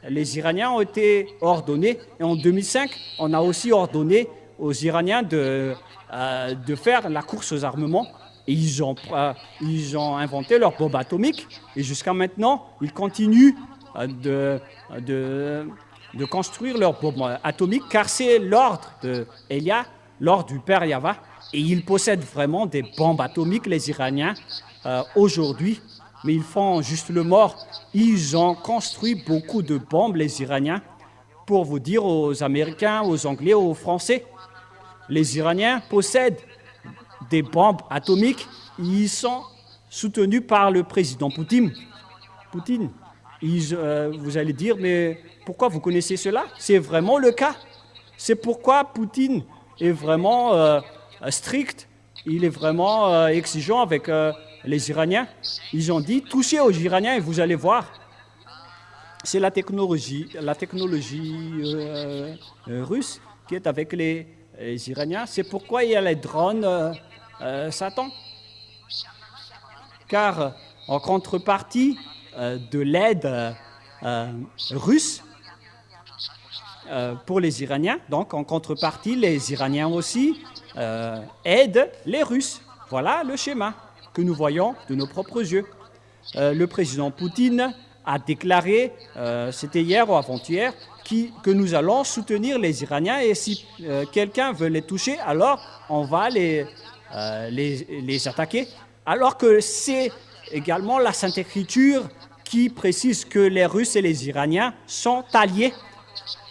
les Iraniens ont été ordonnés. Et en 2005, on a aussi ordonné aux Iraniens de faire la course aux armements. Et ils ont inventé leur bombe atomique. Et jusqu'à maintenant, ils continuent de construire leur bombe atomique, car c'est l'ordre d'Elia, l'ordre du Père Yahva. Et ils possèdent vraiment des bombes atomiques, les Iraniens, aujourd'hui. Mais ils font juste le mort. Ils ont construit beaucoup de bombes, les Iraniens, pour vous dire aux Américains, aux Anglais, aux Français. Les Iraniens possèdent des bombes atomiques. Ils sont soutenus par le président Poutine. Vous allez dire, mais pourquoi vous connaissez cela? C'est vraiment le cas. C'est pourquoi Poutine est vraiment strict. Il est vraiment exigeant avec les Iraniens. Ils ont dit, touchez aux Iraniens et vous allez voir. C'est la technologie russe qui est avec les Iraniens. C'est pourquoi il y a les drones Satan. Car en contrepartie de l'aide russe pour les Iraniens, donc en contrepartie, les Iraniens aussi aident les Russes. Voilà le schéma que nous voyons de nos propres yeux. Le président Poutine a déclaré, c'était hier ou avant-hier, que nous allons soutenir les Iraniens et si quelqu'un veut les toucher, alors on va les attaquer. Alors que c'est également la Sainte Écriture qui précise que les Russes et les Iraniens sont alliés.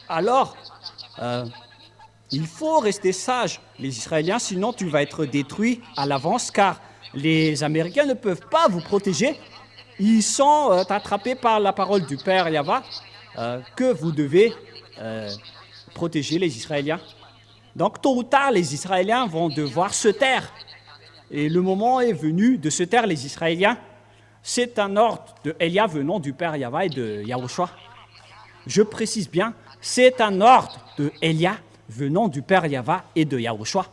Alors, il faut rester sage, les Israéliens, sinon tu vas être détruit à l'avance, car les Américains ne peuvent pas vous protéger. Ils sont attrapés par la parole du Père Yahweh que vous devez protéger les Israéliens. Donc, tôt ou tard, les Israéliens vont devoir se taire. Et le moment est venu de se taire, les Israéliens. C'est un ordre de Elia venant du Père Yahweh et de Yahushua. Je précise bien, c'est un ordre de Elia venant du Père Yahweh et de Yahushua.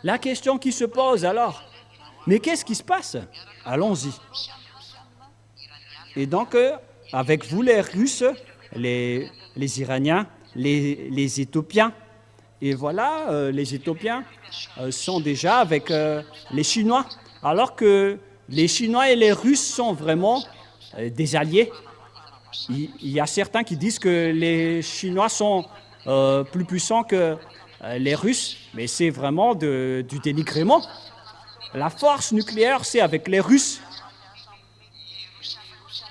La question qui se pose alors, mais qu'est-ce qui se passe? Allons-y. Et donc, avec vous les Russes, les Iraniens, les Éthiopiens, et voilà, les Éthiopiens sont déjà avec les Chinois, alors que les Chinois et les Russes sont vraiment des alliés. Il y a certains qui disent que les Chinois sont plus puissants que les Russes, mais c'est vraiment du dénigrement. La force nucléaire, c'est avec les Russes.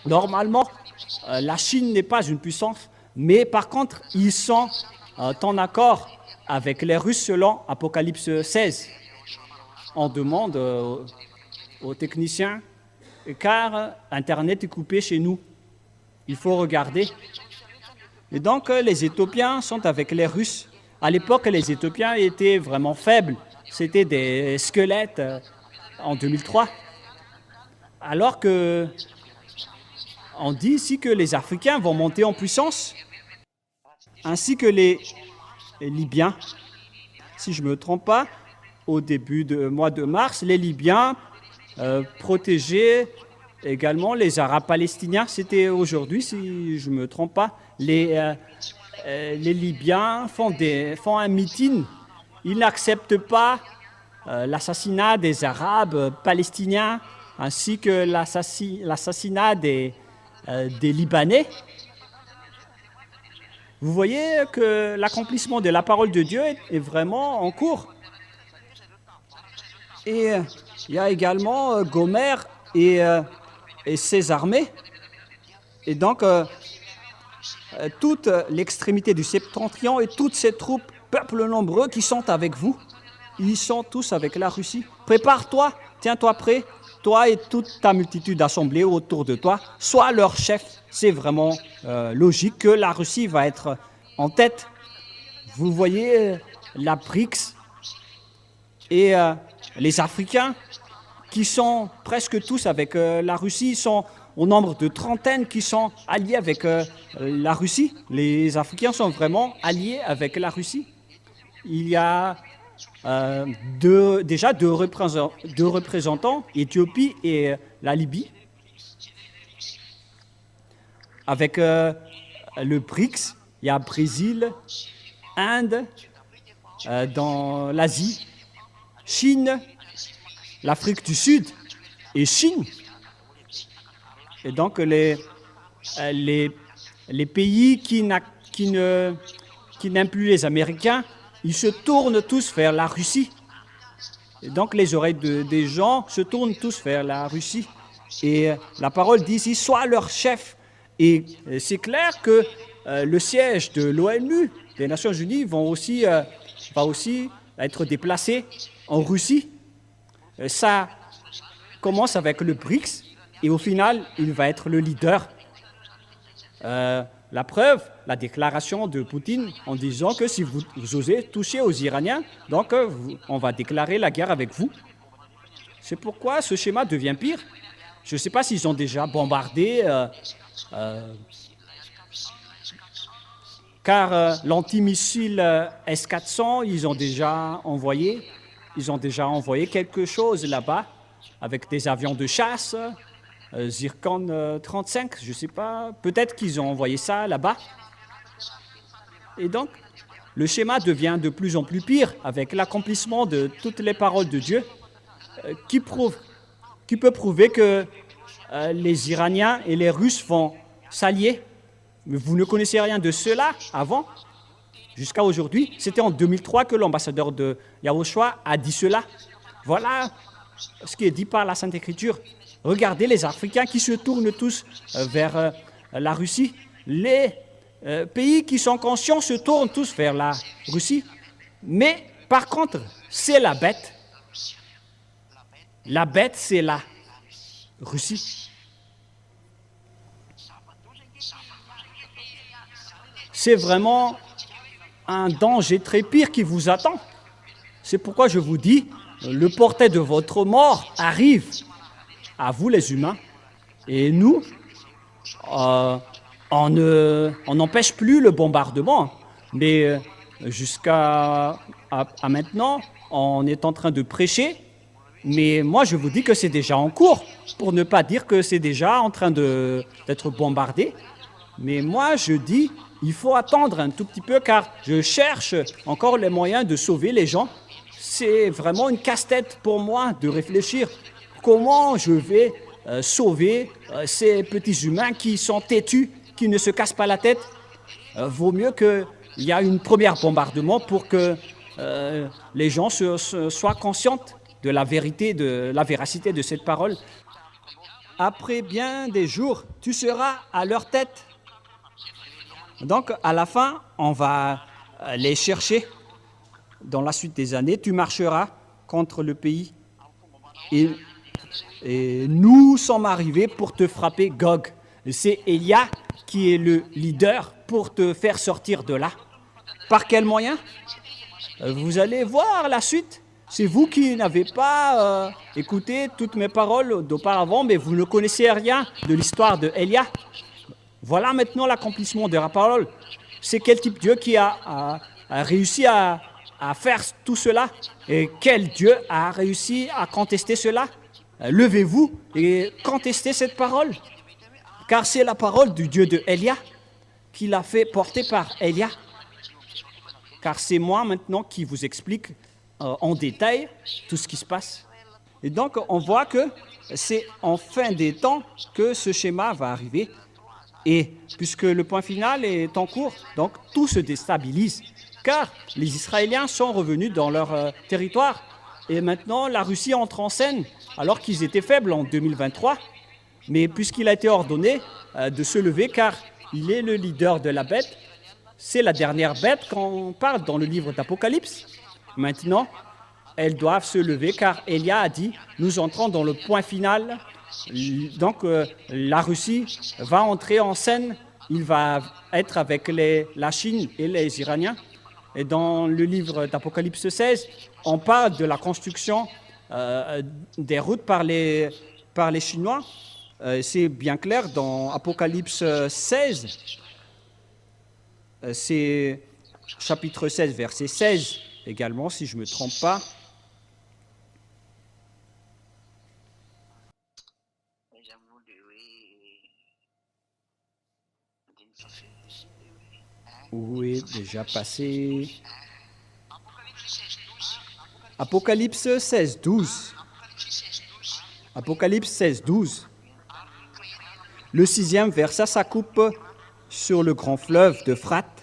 Normalement, la Chine n'est pas une puissance, mais par contre, ils sont en accord avec les Russes selon Apocalypse 16. On demande aux techniciens, car Internet est coupé chez nous. Il faut regarder. Et donc, les Éthiopiens sont avec les Russes. À l'époque, les Éthiopiens étaient vraiment faibles. C'était des squelettes en 2003. Alors que on dit ici que les Africains vont monter en puissance, ainsi que les Libyens. Si je ne me trompe pas, au début du mois de mars, les Libyens protégeaient également les Arabes palestiniens. C'était aujourd'hui, si je ne me trompe pas. Les Libyens font un meeting. Ils n'acceptent pas l'assassinat des Arabes palestiniens, ainsi que l'assassinat des Libanais. Vous voyez que l'accomplissement de la parole de Dieu est vraiment en cours. Et il y a également Gomer et ses armées. Et donc, toute l'extrémité du septentrion et toutes ces troupes, peuples nombreux qui sont avec vous, ils sont tous avec la Russie. Prépare-toi, tiens-toi prêt, toi et toute ta multitude assemblée autour de toi, sois leur chef. C'est vraiment logique que la Russie va être en tête. Vous voyez la BRICS et les Africains qui sont presque tous avec la Russie, ils sont au nombre de trentaines qui sont alliés avec la Russie. Les Africains sont vraiment alliés avec la Russie. Il y a déjà deux représentants, Éthiopie et la Libye. Avec le BRICS, il y a Brésil, Inde, dans l'Asie, Chine, l'Afrique du Sud et Chine. Et donc, les pays qui n'aiment plus les Américains, ils se tournent tous vers la Russie. Et donc, les oreilles des gens se tournent tous vers la Russie. Et la parole dit ici, sois leur chef. Et c'est clair que le siège de l'ONU, des Nations Unies, va aussi être déplacé en Russie. Ça commence avec le BRICS. Et au final, il va être le leader. La preuve, la déclaration de Poutine en disant que si vous osez toucher aux Iraniens, donc on va déclarer la guerre avec vous. C'est pourquoi ce schéma devient pire. Je ne sais pas s'ils ont déjà bombardé, car l'antimissile S-400, ils ont déjà envoyé quelque chose là-bas avec des avions de chasse. Zircon 35, je ne sais pas, peut-être qu'ils ont envoyé ça là-bas. Et donc, le schéma devient de plus en plus pire avec l'accomplissement de toutes les paroles de Dieu qui peut prouver que les Iraniens et les Russes vont s'allier. Mais vous ne connaissez rien de cela avant. jusqu'à aujourd'hui. C'était en 2003 que l'ambassadeur de Yahushua a dit cela. Voilà ce qui est dit par la Sainte Écriture. Regardez les Africains qui se tournent tous vers la Russie. Les pays qui sont conscients se tournent tous vers la Russie. Mais par contre, c'est la bête. La bête, c'est la Russie. C'est vraiment un danger très pire qui vous attend. C'est pourquoi je vous dis, le portrait de votre mort arrive à vous les humains. Et nous, on n'empêche plus le bombardement. Mais jusqu'à maintenant, on est en train de prêcher. Mais moi, je vous dis que c'est déjà en cours, pour ne pas dire que c'est déjà en train d'être bombardé. Mais moi, je dis, il faut attendre un tout petit peu, car je cherche encore les moyens de sauver les gens. C'est vraiment une casse-tête pour moi de réfléchir comment je vais sauver ces petits humains qui sont têtus, qui ne se cassent pas la tête. Vaut mieux qu'il y ait un premier bombardement pour que les gens soient conscients de la vérité, de la véracité de cette parole. Après bien des jours, tu seras à leur tête. Donc, à la fin, on va les chercher. Dans la suite des années, tu marcheras contre le pays. Et nous sommes arrivés pour te frapper, Gog. C'est Élia qui est le leader pour te faire sortir de là. Par quel moyen? Vous allez voir la suite. C'est vous qui n'avez pas écouté toutes mes paroles d'auparavant, mais vous ne connaissez rien de l'histoire de Élia. Voilà maintenant l'accomplissement de la parole. C'est quel type de Dieu qui a réussi à faire tout cela? Et quel Dieu a réussi à contester cela? Levez-vous et contestez cette parole. Car c'est la parole du Dieu de Élia qui l'a fait porter par Élia. Car c'est moi maintenant qui vous explique en détail tout ce qui se passe. Et donc on voit que c'est en fin des temps que ce schéma va arriver. Et puisque le point final est en cours, donc tout se déstabilise. Car les Israéliens sont revenus dans leur territoire. Et maintenant, la Russie entre en scène, alors qu'ils étaient faibles en 2023. Mais puisqu'il a été ordonné de se lever, car il est le leader de la bête, c'est la dernière bête quand on parle dans le livre d'Apocalypse. Maintenant, elles doivent se lever, car Élia a dit, nous entrons dans le point final. Donc, la Russie va entrer en scène, il va être avec la Chine et les Iraniens. Et dans le livre d'Apocalypse 16, on parle de la construction des routes par les Chinois. C'est bien clair dans Apocalypse 16, c'est chapitre 16, verset 16 également, si je ne me trompe pas. Oui, déjà passé. Apocalypse 16, 12. Apocalypse 16, 12. Le 6e versa sa coupe sur le grand fleuve d'Euphrate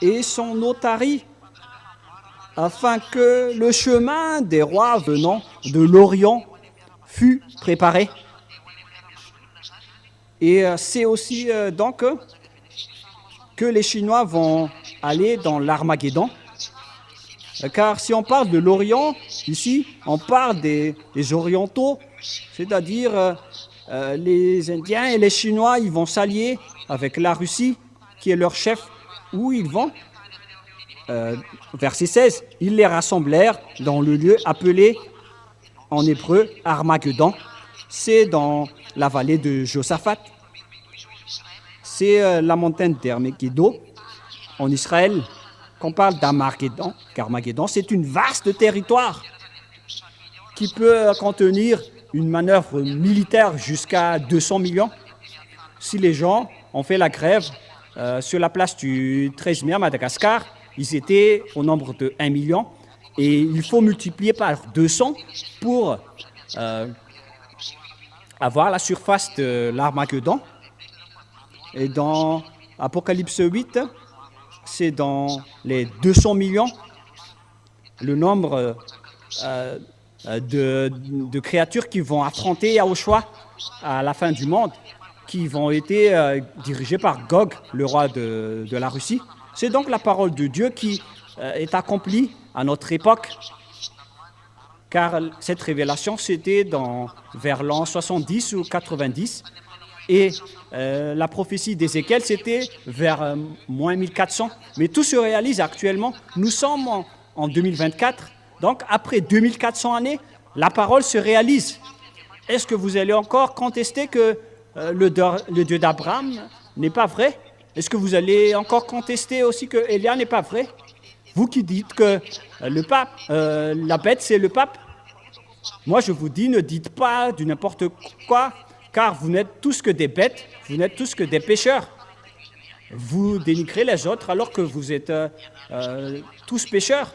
et son eau tarit, afin que le chemin des rois venant de l'Orient fût préparé. Et c'est aussi donc que les Chinois vont aller dans l'Armageddon. Car si on parle de l'Orient, ici, on parle des Orientaux, c'est-à-dire les Indiens et les Chinois, ils vont s'allier avec la Russie, qui est leur chef. Où ils vont? Verset 16, ils les rassemblèrent dans le lieu appelé en hébreu Armageddon. C'est dans la vallée de Josaphat. C'est la montagne d'Armageddon en Israël. Qu'on parle d'Armageddon, qu'Armageddon, c'est une vaste territoire qui peut contenir une manœuvre militaire jusqu'à 200 millions. Si les gens ont fait la grève sur la place du 13 mai à Madagascar, ils étaient au nombre de 1 million et il faut multiplier par 200 pour avoir la surface de l'Armageddon. Et dans Apocalypse 8, c'est dans les 200 millions, le nombre de créatures qui vont affronter Yahushua à la fin du monde, qui vont être dirigées par Gog, le roi de la Russie. C'est donc la parole de Dieu qui est accomplie à notre époque, car cette révélation, c'était vers l'an 70 ou 90, et la prophétie d'Ézéchiel, c'était vers moins 1400. Mais tout se réalise actuellement. Nous sommes en 2024, donc après 2400 années, la parole se réalise. Est-ce que vous allez encore contester que le Dieu d'Abraham n'est pas vrai? Est-ce que vous allez encore contester aussi que Élia n'est pas vrai? Vous qui dites que le pape, la bête, c'est le pape. Moi, je vous dis, ne dites pas du n'importe quoi, car vous n'êtes tous que des bêtes, vous n'êtes tous que des pécheurs. Vous dénigrez les autres alors que vous êtes tous pécheurs.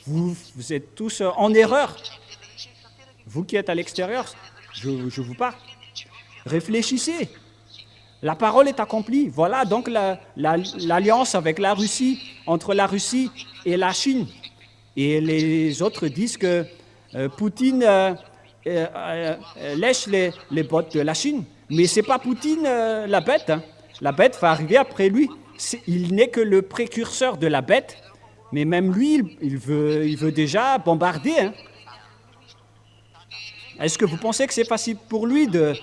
Vous êtes tous en erreur. Vous qui êtes à l'extérieur, je vous parle. Réfléchissez. La parole est accomplie. Voilà donc l'alliance avec la Russie, entre la Russie et la Chine. Et les autres disent que Poutine lèche les bottes de la Chine. Mais ce n'est pas Poutine la bête. Hein. La bête va arriver après lui. Il n'est que le précurseur de la bête. Mais même lui, il veut déjà bombarder. Hein. Est-ce que vous pensez que c'est facile pour lui de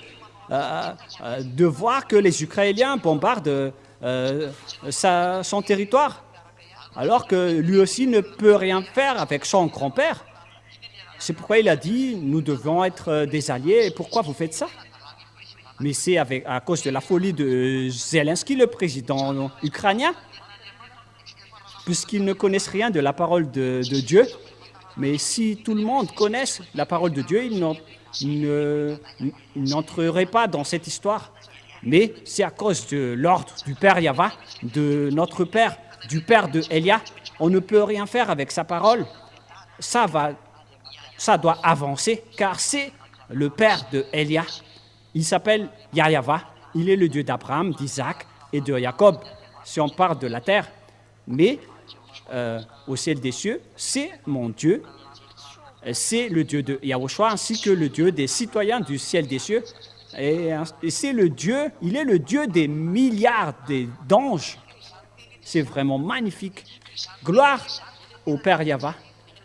voir que les Ukrainiens bombardent son territoire, alors que lui aussi ne peut rien faire avec son grand-père? C'est pourquoi il a dit, nous devons être des alliés. Et pourquoi vous faites ça? Mais c'est à cause de la folie de Zelensky, le président ukrainien, puisqu'ils ne connaissent rien de la parole de Dieu. Mais si tout le monde connaisse la parole de Dieu, ils n'entreraient pas dans cette histoire. Mais c'est à cause de l'ordre du Père Yahva, de notre Père, du Père de Elia. On ne peut rien faire avec sa parole. Ça doit avancer, car c'est le Père de Elia. Il s'appelle Yahva. Il est le Dieu d'Abraham, d'Isaac et de Jacob, si on parle de la terre. Mais au ciel des cieux, c'est mon Dieu. C'est le Dieu de Yahushua ainsi que le Dieu des citoyens du ciel des cieux. Et c'est le Dieu, il est le Dieu des milliards d'anges. C'est vraiment magnifique. Gloire au Père Yahva.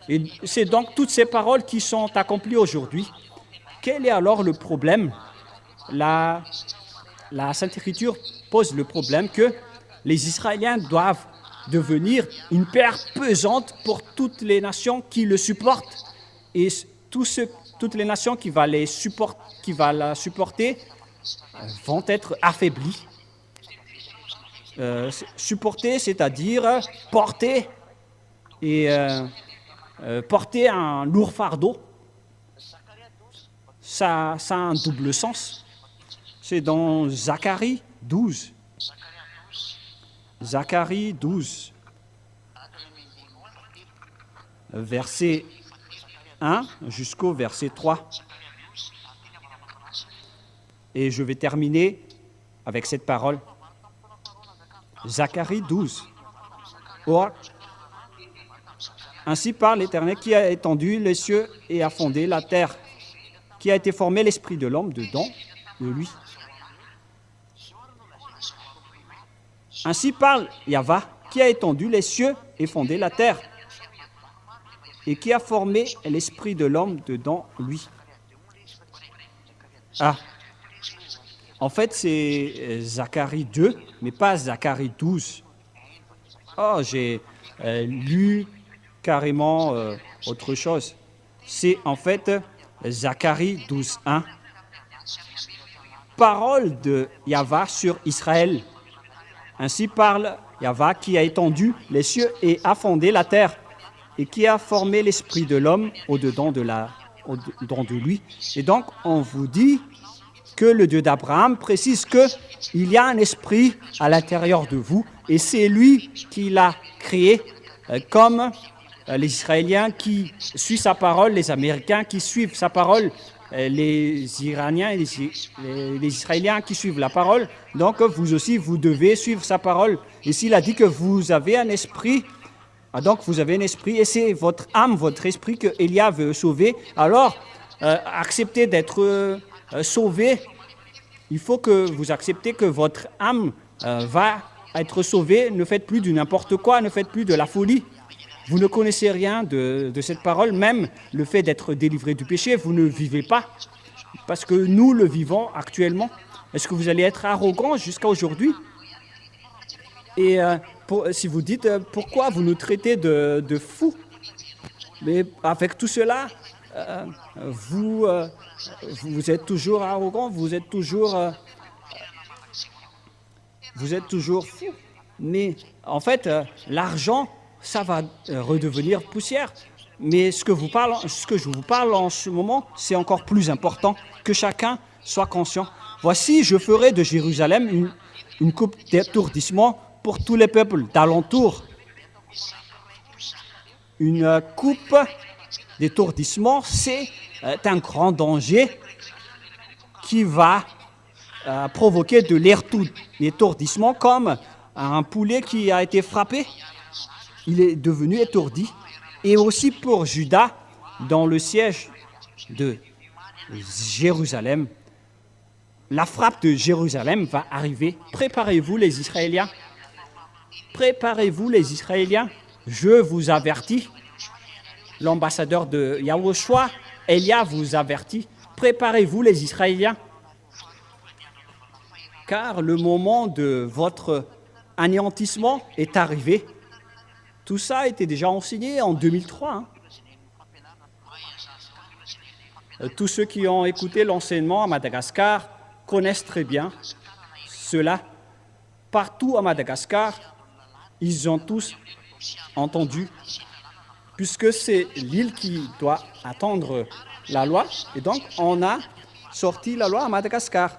Et c'est donc toutes ces paroles qui sont accomplies aujourd'hui. Quel est alors le problème? La Sainte Écriture pose le problème que les Israéliens doivent devenir une pierre pesante pour toutes les nations qui le supportent. Et toutes les nations qui vont la supporter vont être affaiblies. Supporter, c'est-à-dire porter un lourd fardeau. Ça a un double sens. C'est dans Zacharie 12. Zacharie 12, verset 1 jusqu'au verset 3. Et je vais terminer avec cette parole. Zacharie 12. Or, ainsi parle l'Éternel qui a étendu les cieux et a fondé la terre, qui a été formé l'esprit de l'homme dedans de lui. Ainsi parle Yahva, qui a étendu les cieux et fondé la terre, et qui a formé l'esprit de l'homme dedans lui. Ah, en fait, c'est Zacharie 2, mais pas Zacharie 12. Oh, j'ai lu carrément autre chose. C'est en fait Zacharie 12, 1. Parole de Yahva sur Israël. Ainsi parle Yahva qui a étendu les cieux et a fondé la terre et qui a formé l'esprit de l'homme au-dedans de lui. Et donc, on vous dit que le Dieu d'Abraham précise qu'il y a un esprit à l'intérieur de vous et c'est lui qui l'a créé comme les Israéliens qui suivent sa parole, les Américains qui suivent sa parole, les Iraniens et les Israéliens qui suivent la parole. Donc vous aussi, vous devez suivre sa parole. Et s'il a dit que vous avez un esprit, donc vous avez un esprit, et c'est votre âme, votre esprit que Élia veut sauver, alors acceptez d'être sauvé. Il faut que vous acceptez que votre âme va être sauvée. Ne faites plus du n'importe quoi, ne faites plus de la folie. Vous ne connaissez rien de cette parole, même le fait d'être délivré du péché, vous ne vivez pas, parce que nous le vivons actuellement. Est-ce que vous allez être arrogant jusqu'à aujourd'hui? Et si vous dites, pourquoi vous nous traitez de fous? Mais avec tout cela, vous êtes toujours arrogant, vous êtes toujours fou. Mais en fait, l'argent, ça va redevenir poussière. Mais ce que je vous parle en ce moment, c'est encore plus important, que chacun soit conscient. Voici, je ferai de Jérusalem une coupe d'étourdissement pour tous les peuples d'alentour. Une coupe d'étourdissement, c'est un grand danger qui va provoquer de l'étourdissement, comme un poulet qui a été frappé. Il est devenu étourdi. Et aussi pour Juda, dans le siège de Jérusalem, la frappe de Jérusalem va arriver. Préparez-vous les Israéliens. Préparez-vous les Israéliens. Je vous avertis. L'ambassadeur de Yahushua, Élia, vous avertit. Préparez-vous les Israéliens. Car le moment de votre anéantissement est arrivé. Tout ça a été déjà enseigné en 2003. Tous ceux qui ont écouté l'enseignement à Madagascar connaissent très bien cela. Partout à Madagascar, ils ont tous entendu, puisque c'est l'île qui doit attendre la loi. Et donc, on a sorti la loi à Madagascar.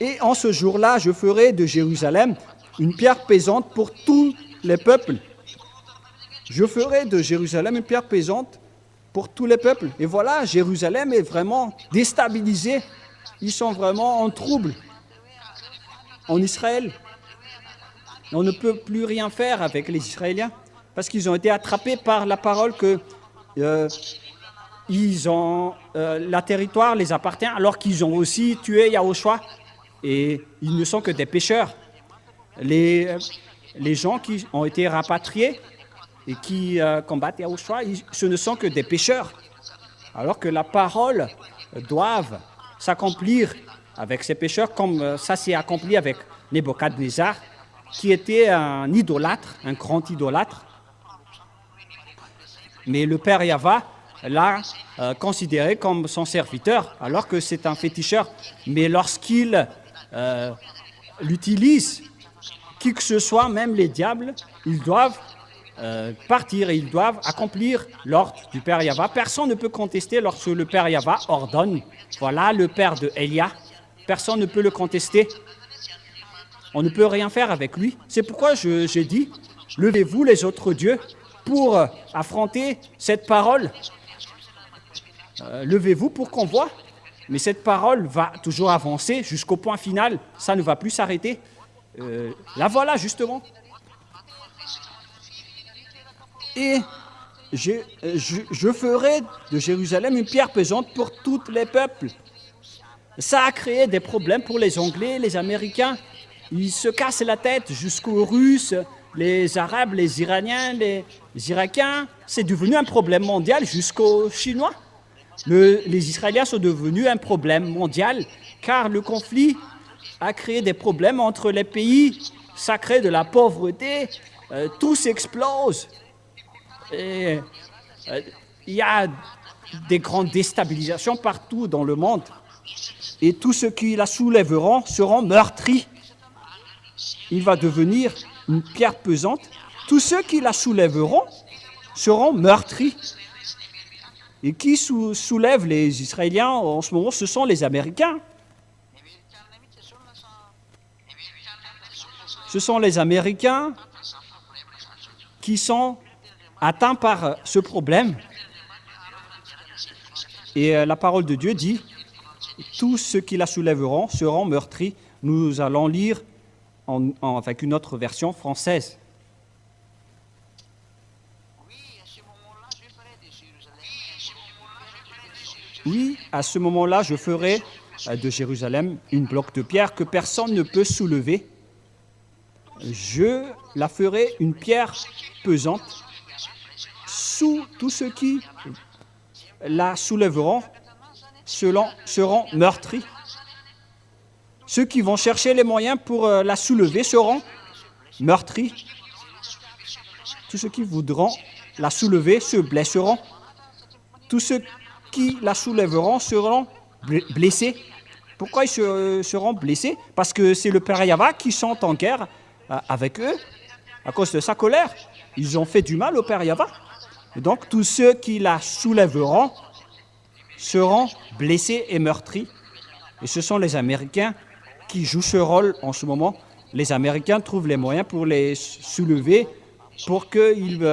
Et en ce jour-là, je ferai de Jérusalem une pierre pesante pour tous les peuples. Je ferai de Jérusalem une pierre pesante pour tous les peuples. Et voilà, Jérusalem est vraiment déstabilisée. Ils sont vraiment en trouble en Israël. On ne peut plus rien faire avec les Israéliens parce qu'ils ont été attrapés par la parole que la territoire les appartient, alors qu'ils ont aussi tué Yahushua. Et ils ne sont que des pécheurs. Les gens qui ont été rapatriés et qui combattent Yahushua, ce ne sont que des pécheurs. Alors que la parole doit s'accomplir avec ces pécheurs, comme ça s'est accompli avec Nebuchadnezzar, qui était un idolâtre, un grand idolâtre. Mais le père Yahva l'a considéré comme son serviteur, alors que c'est un féticheur. Mais lorsqu'il l'utilise, qui que ce soit, même les diables, ils doivent partir et ils doivent accomplir l'ordre du Père Yahva. Personne ne peut contester lorsque le Père Yahva ordonne. Voilà le Père de Élia. Personne ne peut le contester. On ne peut rien faire avec lui. C'est pourquoi j'ai dit, levez-vous les autres dieux pour affronter cette parole. Levez-vous pour qu'on voit. Mais cette parole va toujours avancer jusqu'au point final. Ça ne va plus s'arrêter. La voilà, justement. Et je ferai de Jérusalem une pierre pesante pour tous les peuples. Ça a créé des problèmes pour les Anglais, les Américains. Ils se cassent la tête jusqu'aux Russes, les Arabes, les Iraniens, les Irakiens. C'est devenu un problème mondial jusqu'aux Chinois. Les Israéliens sont devenus un problème mondial car le conflit a créé des problèmes entre les pays. Ça crée de la pauvreté, tout s'explose. Et il y a des grandes déstabilisations partout dans le monde. Et tous ceux qui la soulèveront seront meurtris. Il va devenir une pierre pesante. Tous ceux qui la soulèveront seront meurtris. Et qui soulève les Israéliens en ce moment, ce sont les Américains. Ce sont les Américains qui sont atteints par ce problème. Et la parole de Dieu dit, tous ceux qui la soulèveront seront meurtris. Nous allons lire avec une autre version française. Oui, à ce moment-là, je ferai de Jérusalem une bloc de pierre que personne ne peut soulever. Je la ferai une pierre pesante. Sous tous ceux qui la soulèveront seront meurtris. Ceux qui vont chercher les moyens pour la soulever seront meurtris. Tous ceux qui voudront la soulever se blesseront. Tous ceux qui la soulèveront seront blessés. Pourquoi ils seront blessés? Parce que c'est le Père Yahva qui sont en guerre avec eux. À cause de sa colère, ils ont fait du mal au Père Yahva. Et donc, tous ceux qui la soulèveront seront blessés et meurtris. Et ce sont les Américains qui jouent ce rôle en ce moment. Les Américains trouvent les moyens pour les soulever pour qu'ils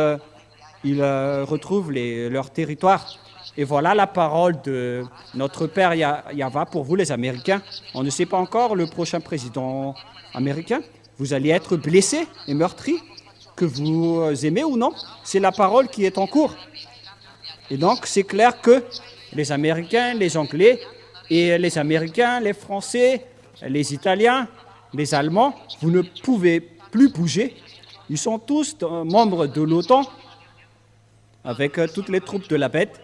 retrouvent leur territoire. Et voilà la parole de notre Père Yahva pour vous, les Américains. On ne sait pas encore le prochain président américain. Vous allez être blessés et meurtris, que vous aimez ou non. C'est la parole qui est en cours. Et donc, c'est clair que les Américains, les Anglais, et les Américains, les Français, les Italiens, les Allemands, vous ne pouvez plus bouger. Ils sont tous membres de l'OTAN, avec toutes les troupes de la bête.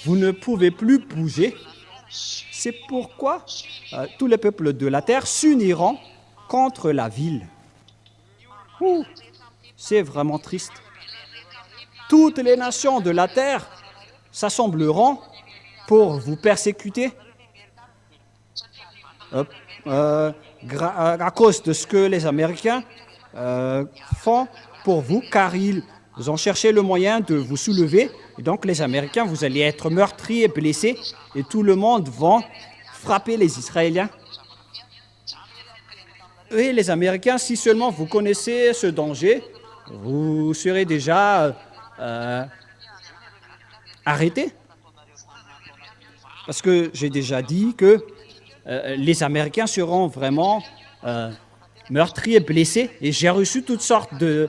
Vous ne pouvez plus bouger. C'est pourquoi tous les peuples de la terre s'uniront contre la ville. C'est vraiment triste. Toutes les nations de la terre s'assembleront pour vous persécuter à cause de ce que les Américains font pour vous, car ils ont cherché le moyen de vous soulever. Et donc les Américains, vous allez être meurtris et blessés, et tout le monde va frapper les Israéliens. Et les Américains, si seulement vous connaissez ce danger, vous serez déjà arrêtés. Parce que j'ai déjà dit que les Américains seront vraiment meurtris et blessés. Et j'ai reçu toutes sortes de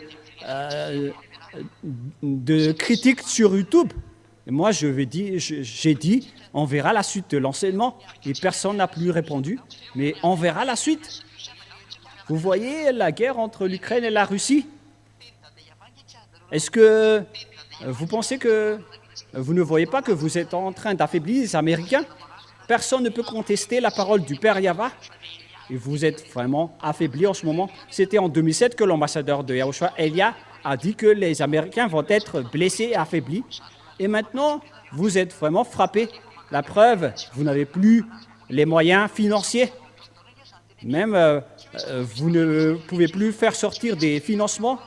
critiques sur YouTube. Et moi, j'ai dit, on verra la suite de l'enseignement. Et personne n'a plus répondu. Mais on verra la suite. Vous voyez la guerre entre l'Ukraine et la Russie? Est-ce que vous pensez que vous ne voyez pas que vous êtes en train d'affaiblir les Américains? Personne ne peut contester la parole du Père Yahva. Et vous êtes vraiment affaiblis en ce moment. C'était en 2007 que l'ambassadeur de Yahushua, Elia, a dit que les Américains vont être blessés et affaiblis. Et maintenant, vous êtes vraiment frappés. La preuve, vous n'avez plus les moyens financiers. Même vous ne pouvez plus faire sortir des financements.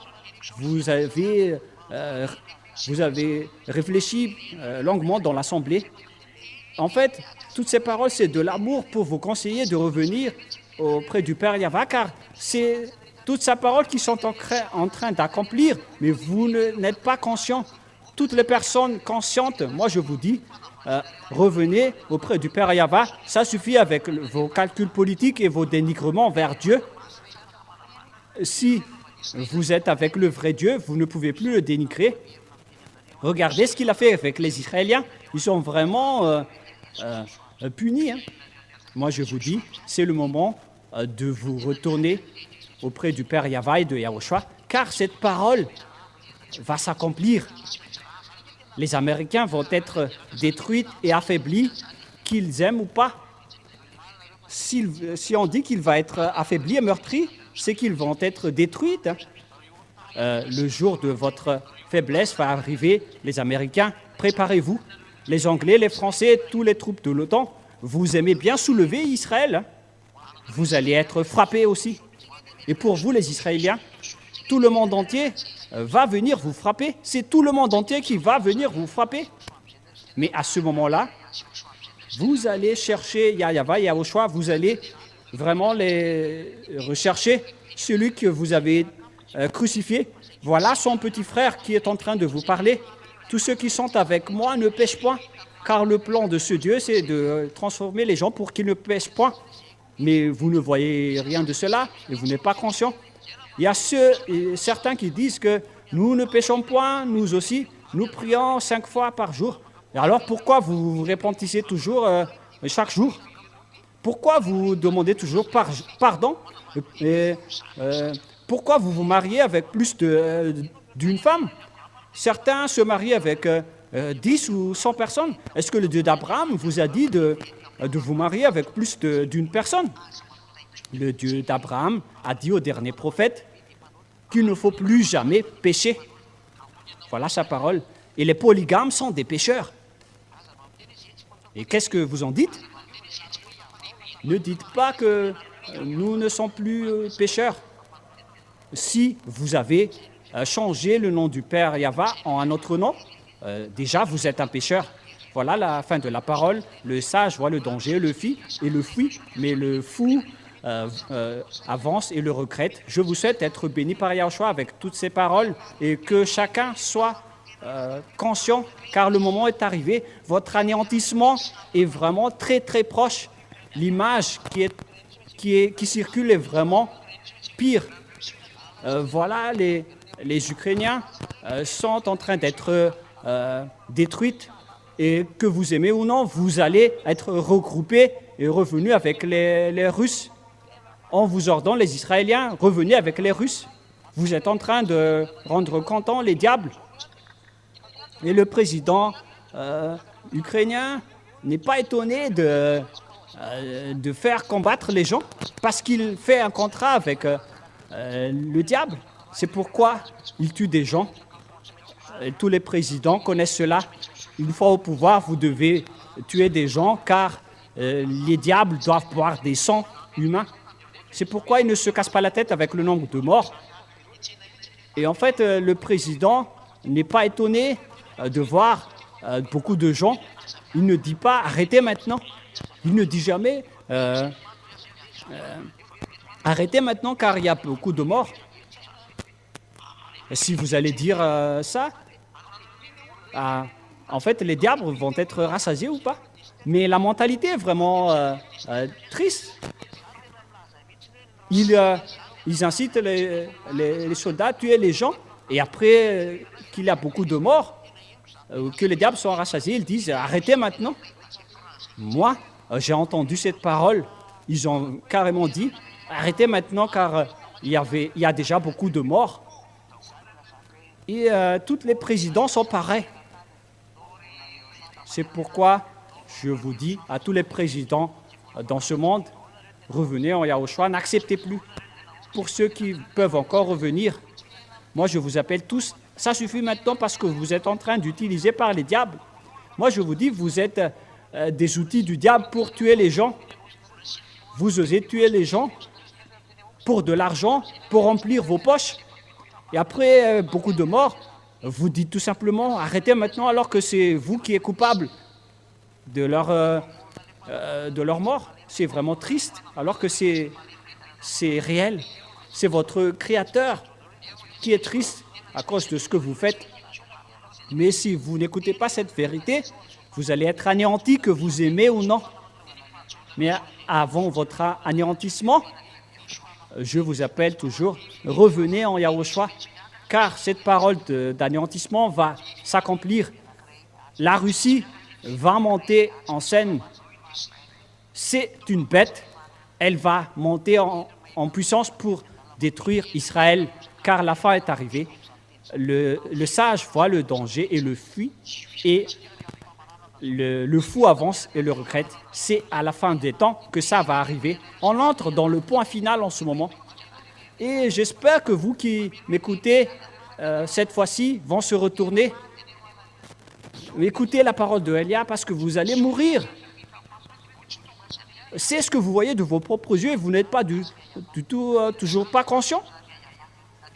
Vous avez réfléchi longuement dans l'Assemblée. En fait, toutes ces paroles, c'est de l'amour pour vous conseiller de revenir auprès du Père Yahva, car c'est toutes ces paroles qui sont en train d'accomplir, mais vous n'êtes pas conscient. Toutes les personnes conscientes, moi je vous dis, revenez auprès du Père Yahva. Ça suffit avec vos calculs politiques et vos dénigrements vers Dieu. Si vous êtes avec le vrai Dieu, vous ne pouvez plus le dénigrer. Regardez ce qu'il a fait avec les Israéliens. Ils sont vraiment punis. Hein. Moi, je vous dis, c'est le moment de vous retourner auprès du Père Yahva et de Yahushua, car cette parole va s'accomplir. Les Américains vont être détruits et affaiblis, qu'ils aiment ou pas. Si on dit qu'il va être affaibli et meurtri, c'est qu'ils vont être détruits. Hein. Le jour de votre faiblesse va arriver. Les Américains, préparez-vous. Les Anglais, les Français, tous les troupes de l'OTAN, vous aimez bien soulever Israël. Hein. Vous allez être frappés aussi. Et pour vous, les Israéliens, tout le monde entier va venir vous frapper. C'est tout le monde entier qui va venir vous frapper. Mais à ce moment-là, vous allez chercher Yahva, Yahushua, vous allez vraiment les rechercher, celui que vous avez crucifié. Voilà son petit frère qui est en train de vous parler. Tous ceux qui sont avec moi ne pêchent point. car le plan de ce Dieu, c'est de transformer les gens pour qu'ils ne pêchent point. Mais vous ne voyez rien de cela et vous n'êtes pas conscient. Il y a certains qui disent que nous ne péchons point, nous aussi, nous prions 5 fois par jour. Et alors pourquoi vous vous repentissez toujours chaque jour? Pourquoi vous demandez toujours pardon? Pourquoi vous vous mariez avec plus d'une femme? Certains se marient avec 10 ou 100 personnes. Est-ce que le Dieu d'Abraham vous a dit de vous marier avec plus d'une personne? Le Dieu d'Abraham a dit au dernier prophète qu'il ne faut plus jamais pécher. Voilà sa parole. Et les polygames sont des pécheurs. Et qu'est-ce que vous en dites? Ne dites pas que nous ne sommes plus pécheurs. Si vous avez changé le nom du Père Yahva en un autre nom, déjà vous êtes un pécheur. Voilà la fin de la parole. Le sage voit le danger, le fuit, mais le fou avance et le regrette. Je vous souhaite d'être béni par Yahushua avec toutes ces paroles et que chacun soit conscient, car le moment est arrivé. Votre anéantissement est vraiment très très proche. L'image qui circule est vraiment pire. Voilà, les Ukrainiens sont en train d'être détruits et que vous aimez ou non, vous allez être regroupés et revenus avec les Russes. On vous ordonne, les Israéliens, revenez avec les Russes. Vous êtes en train de rendre contents les diables. Et le président ukrainien n'est pas étonné de faire combattre les gens parce qu'il fait un contrat avec le diable. C'est pourquoi il tue des gens. Et tous les présidents connaissent cela. Une fois au pouvoir, vous devez tuer des gens car les diables doivent boire des sangs humains. C'est pourquoi ils ne se cassent pas la tête avec le nombre de morts. Et en fait, le président n'est pas étonné de voir beaucoup de gens. Il ne dit pas « arrêtez maintenant ». Il ne dit jamais « arrêtez maintenant car il y a beaucoup de morts ». Si vous allez dire ça, en fait, les diables vont être rassasiés ou pas. Mais la mentalité est vraiment triste. Ils incitent les soldats à tuer les gens et après qu'il y a beaucoup de morts, que les diables sont rassasiés, ils disent « arrêtez maintenant ». Moi, j'ai entendu cette parole. Ils ont carrément dit « arrêtez maintenant car il y a déjà beaucoup de morts ». Et tous les présidents sont pareils. C'est pourquoi je vous dis à tous les présidents dans ce monde, revenez en Yahushua, n'acceptez plus. Pour ceux qui peuvent encore revenir, moi je vous appelle tous, ça suffit maintenant parce que vous êtes en train d'utiliser par les diables. Moi je vous dis, vous êtes des outils du diable pour tuer les gens. Vous osez tuer les gens pour de l'argent, pour remplir vos poches. Et après beaucoup de morts, vous dites tout simplement, arrêtez maintenant alors que c'est vous qui êtes coupable de leur mort. C'est vraiment triste, alors que c'est réel. C'est votre Créateur qui est triste à cause de ce que vous faites. Mais si vous n'écoutez pas cette vérité, vous allez être anéantis, que vous aimez ou non. Mais avant votre anéantissement, je vous appelle toujours, revenez en Yahushua, car cette parole d'anéantissement va s'accomplir. La Russie va monter en scène. C'est une bête, elle va monter en puissance pour détruire Israël, car la fin est arrivée. Le sage voit le danger et le fuit, et le fou avance et le regrette. C'est à la fin des temps que ça va arriver. On entre dans le point final en ce moment. Et j'espère que vous qui m'écoutez cette fois-ci vont se retourner. Écoutez la parole de Elia parce que vous allez mourir. C'est ce que vous voyez de vos propres yeux et vous n'êtes pas du tout, toujours pas conscient.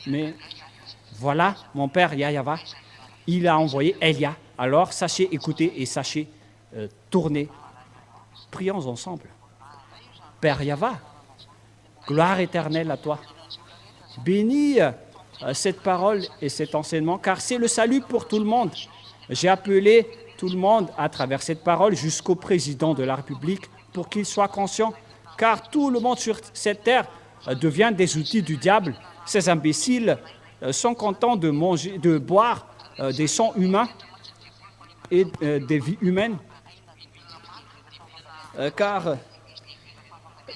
Mais voilà, mon père Yahva, il a envoyé Elia. Alors sachez écouter et sachez tourner. Prions ensemble. Père Yahva, gloire éternelle à toi. Bénis cette parole et cet enseignement, car c'est le salut pour tout le monde. J'ai appelé tout le monde à travers cette parole jusqu'au président de la République pour qu'il soit conscient, car tout le monde sur cette terre devient des outils du diable. Ces imbéciles sont contents de manger, de boire des sangs humains et des vies humaines, car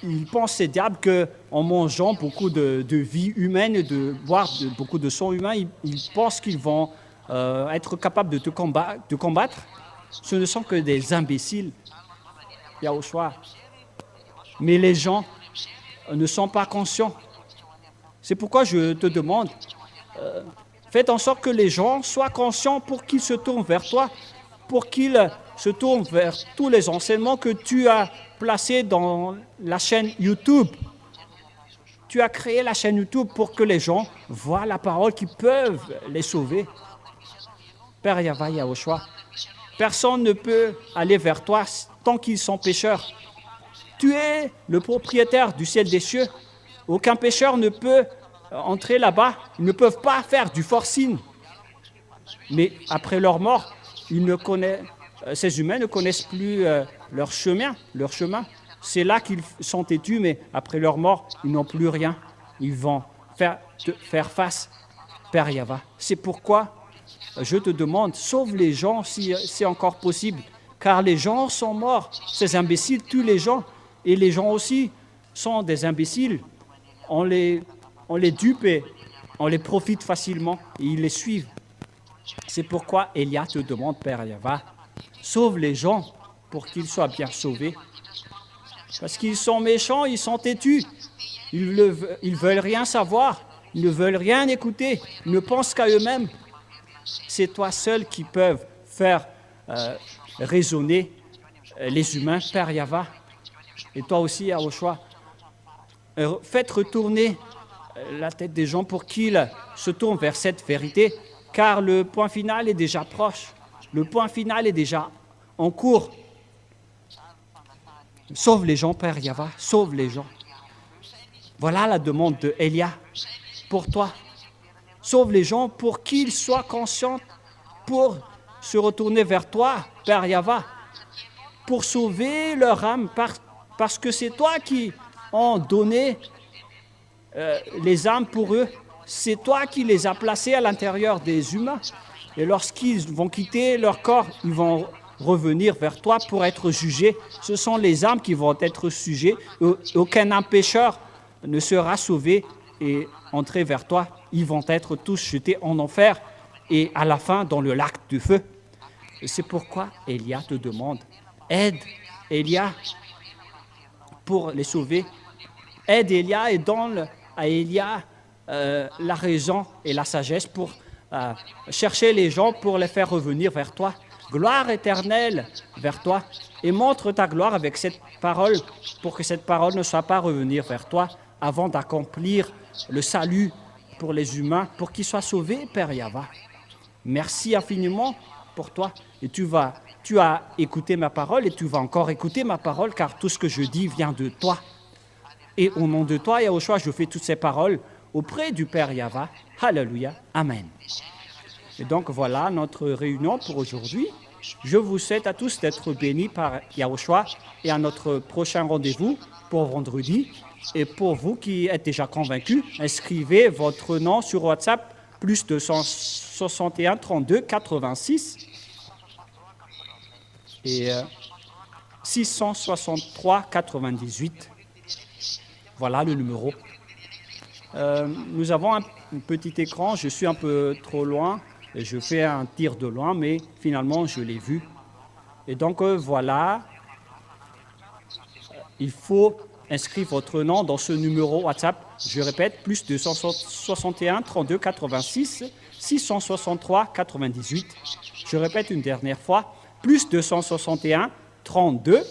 ils pensent, ces diables, qu'en mangeant beaucoup de vies humaines et de boire beaucoup de sang humain, ils pensent qu'ils vont être capables de te combattre. Ce ne sont que des imbéciles, Yahushua. Mais les gens ne sont pas conscients. C'est pourquoi je te demande, faites en sorte que les gens soient conscients pour qu'ils se tournent vers toi, pour qu'ils se tournent vers tous les enseignements que tu as placés dans la chaîne YouTube. Tu as créé la chaîne YouTube pour que les gens voient la parole qui peuvent les sauver. Père Yahweh Yahushua, personne ne peut aller vers toi tant qu'ils sont pécheurs. Tu es le propriétaire du ciel des cieux. Aucun pécheur ne peut entrer là-bas. Ils ne peuvent pas faire du forcing. Mais après leur mort, ces humains ne connaissent plus leur chemin. C'est là qu'ils sont têtus, mais après leur mort, ils n'ont plus rien. Ils vont faire face, Père Yahweh. C'est pourquoi je te demande, sauve les gens si c'est encore possible, car les gens sont morts. Ces imbéciles tuent les gens, et les gens aussi sont des imbéciles. On les dupe et on les profite facilement, et ils les suivent. C'est pourquoi Elia te demande, Père Yahweh, sauve les gens pour qu'ils soient bien sauvés. Parce qu'ils sont méchants, ils sont têtus. Ils veulent rien savoir, ils ne veulent rien écouter, ils ne pensent qu'à eux-mêmes. C'est toi seul qui peux faire raisonner les humains, Père Yahweh. Et toi aussi, Yahushua. Faites retourner la tête des gens pour qu'ils se tournent vers cette vérité, car le point final est déjà proche. Le point final est déjà en cours. Sauve les gens, Père Yahweh, sauve les gens. Voilà la demande de Elia pour toi. Sauve les gens pour qu'ils soient conscients, pour se retourner vers toi, Père Yahweh, pour sauver leur âme, parce que c'est toi qui as donné les âmes pour eux. C'est toi qui les as placés à l'intérieur des humains. Et lorsqu'ils vont quitter leur corps, ils vont revenir vers toi pour être jugés. Ce sont les âmes qui vont être jugées. Aucun âme pécheur ne sera sauvé et entrer vers toi. Ils vont être tous jetés en enfer et à la fin dans le lac du feu. Et c'est pourquoi Elia te demande, aide Elia pour les sauver. Aide Elia et donne à Elia la raison et la sagesse pour chercher les gens pour les faire revenir vers toi. Gloire éternelle vers toi et montre ta gloire avec cette parole pour que cette parole ne soit pas revenir vers toi avant d'accomplir le salut pour les humains, pour qu'ils soient sauvés, Père Yahweh. Merci infiniment pour toi. Et tu as écouté ma parole et tu vas encore écouter ma parole, car tout ce que je dis vient de toi. Et au nom de toi, Yahushua, je fais toutes ces paroles auprès du Père Yahweh. Alléluia. Amen. Et donc voilà notre réunion pour aujourd'hui. Je vous souhaite à tous d'être bénis par Yahushua et à notre prochain rendez-vous pour vendredi. Et pour vous qui êtes déjà convaincus, inscrivez votre nom sur WhatsApp, plus 261 32 86 et 663 98. Voilà le numéro. Nous avons un petit écran, je suis un peu trop loin, et je fais un tir de loin, mais finalement je l'ai vu. Et donc voilà, il faut inscrire votre nom dans ce numéro WhatsApp. Je répète, plus 261 32 86 663 98. Je répète une dernière fois, plus 261 32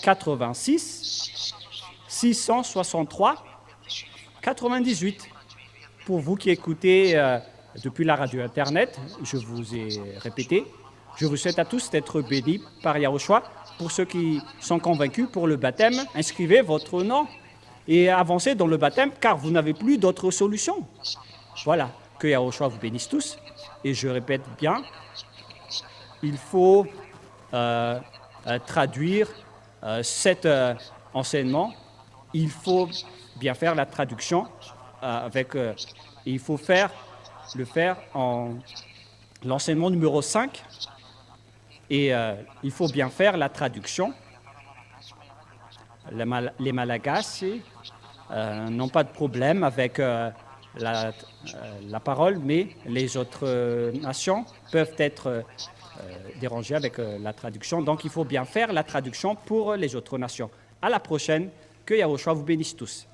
86 663 98. Pour vous qui écoutez depuis la radio Internet, je vous ai répété, je vous souhaite à tous d'être bénis par Yahushua. Pour ceux qui sont convaincus pour le baptême, inscrivez votre nom et avancez dans le baptême, car vous n'avez plus d'autre solution. Voilà, que Yahushua vous bénisse tous. Et je répète bien, il faut traduire cet enseignement. Il faut bien faire la traduction il faut le faire en l'enseignement numéro 5 et il faut bien faire la traduction. Les Malagasy n'ont pas de problème avec la parole, mais les autres nations peuvent être dérangées avec la traduction. Donc, il faut bien faire la traduction pour les autres nations. À la prochaine, que Yahushua vous bénisse tous.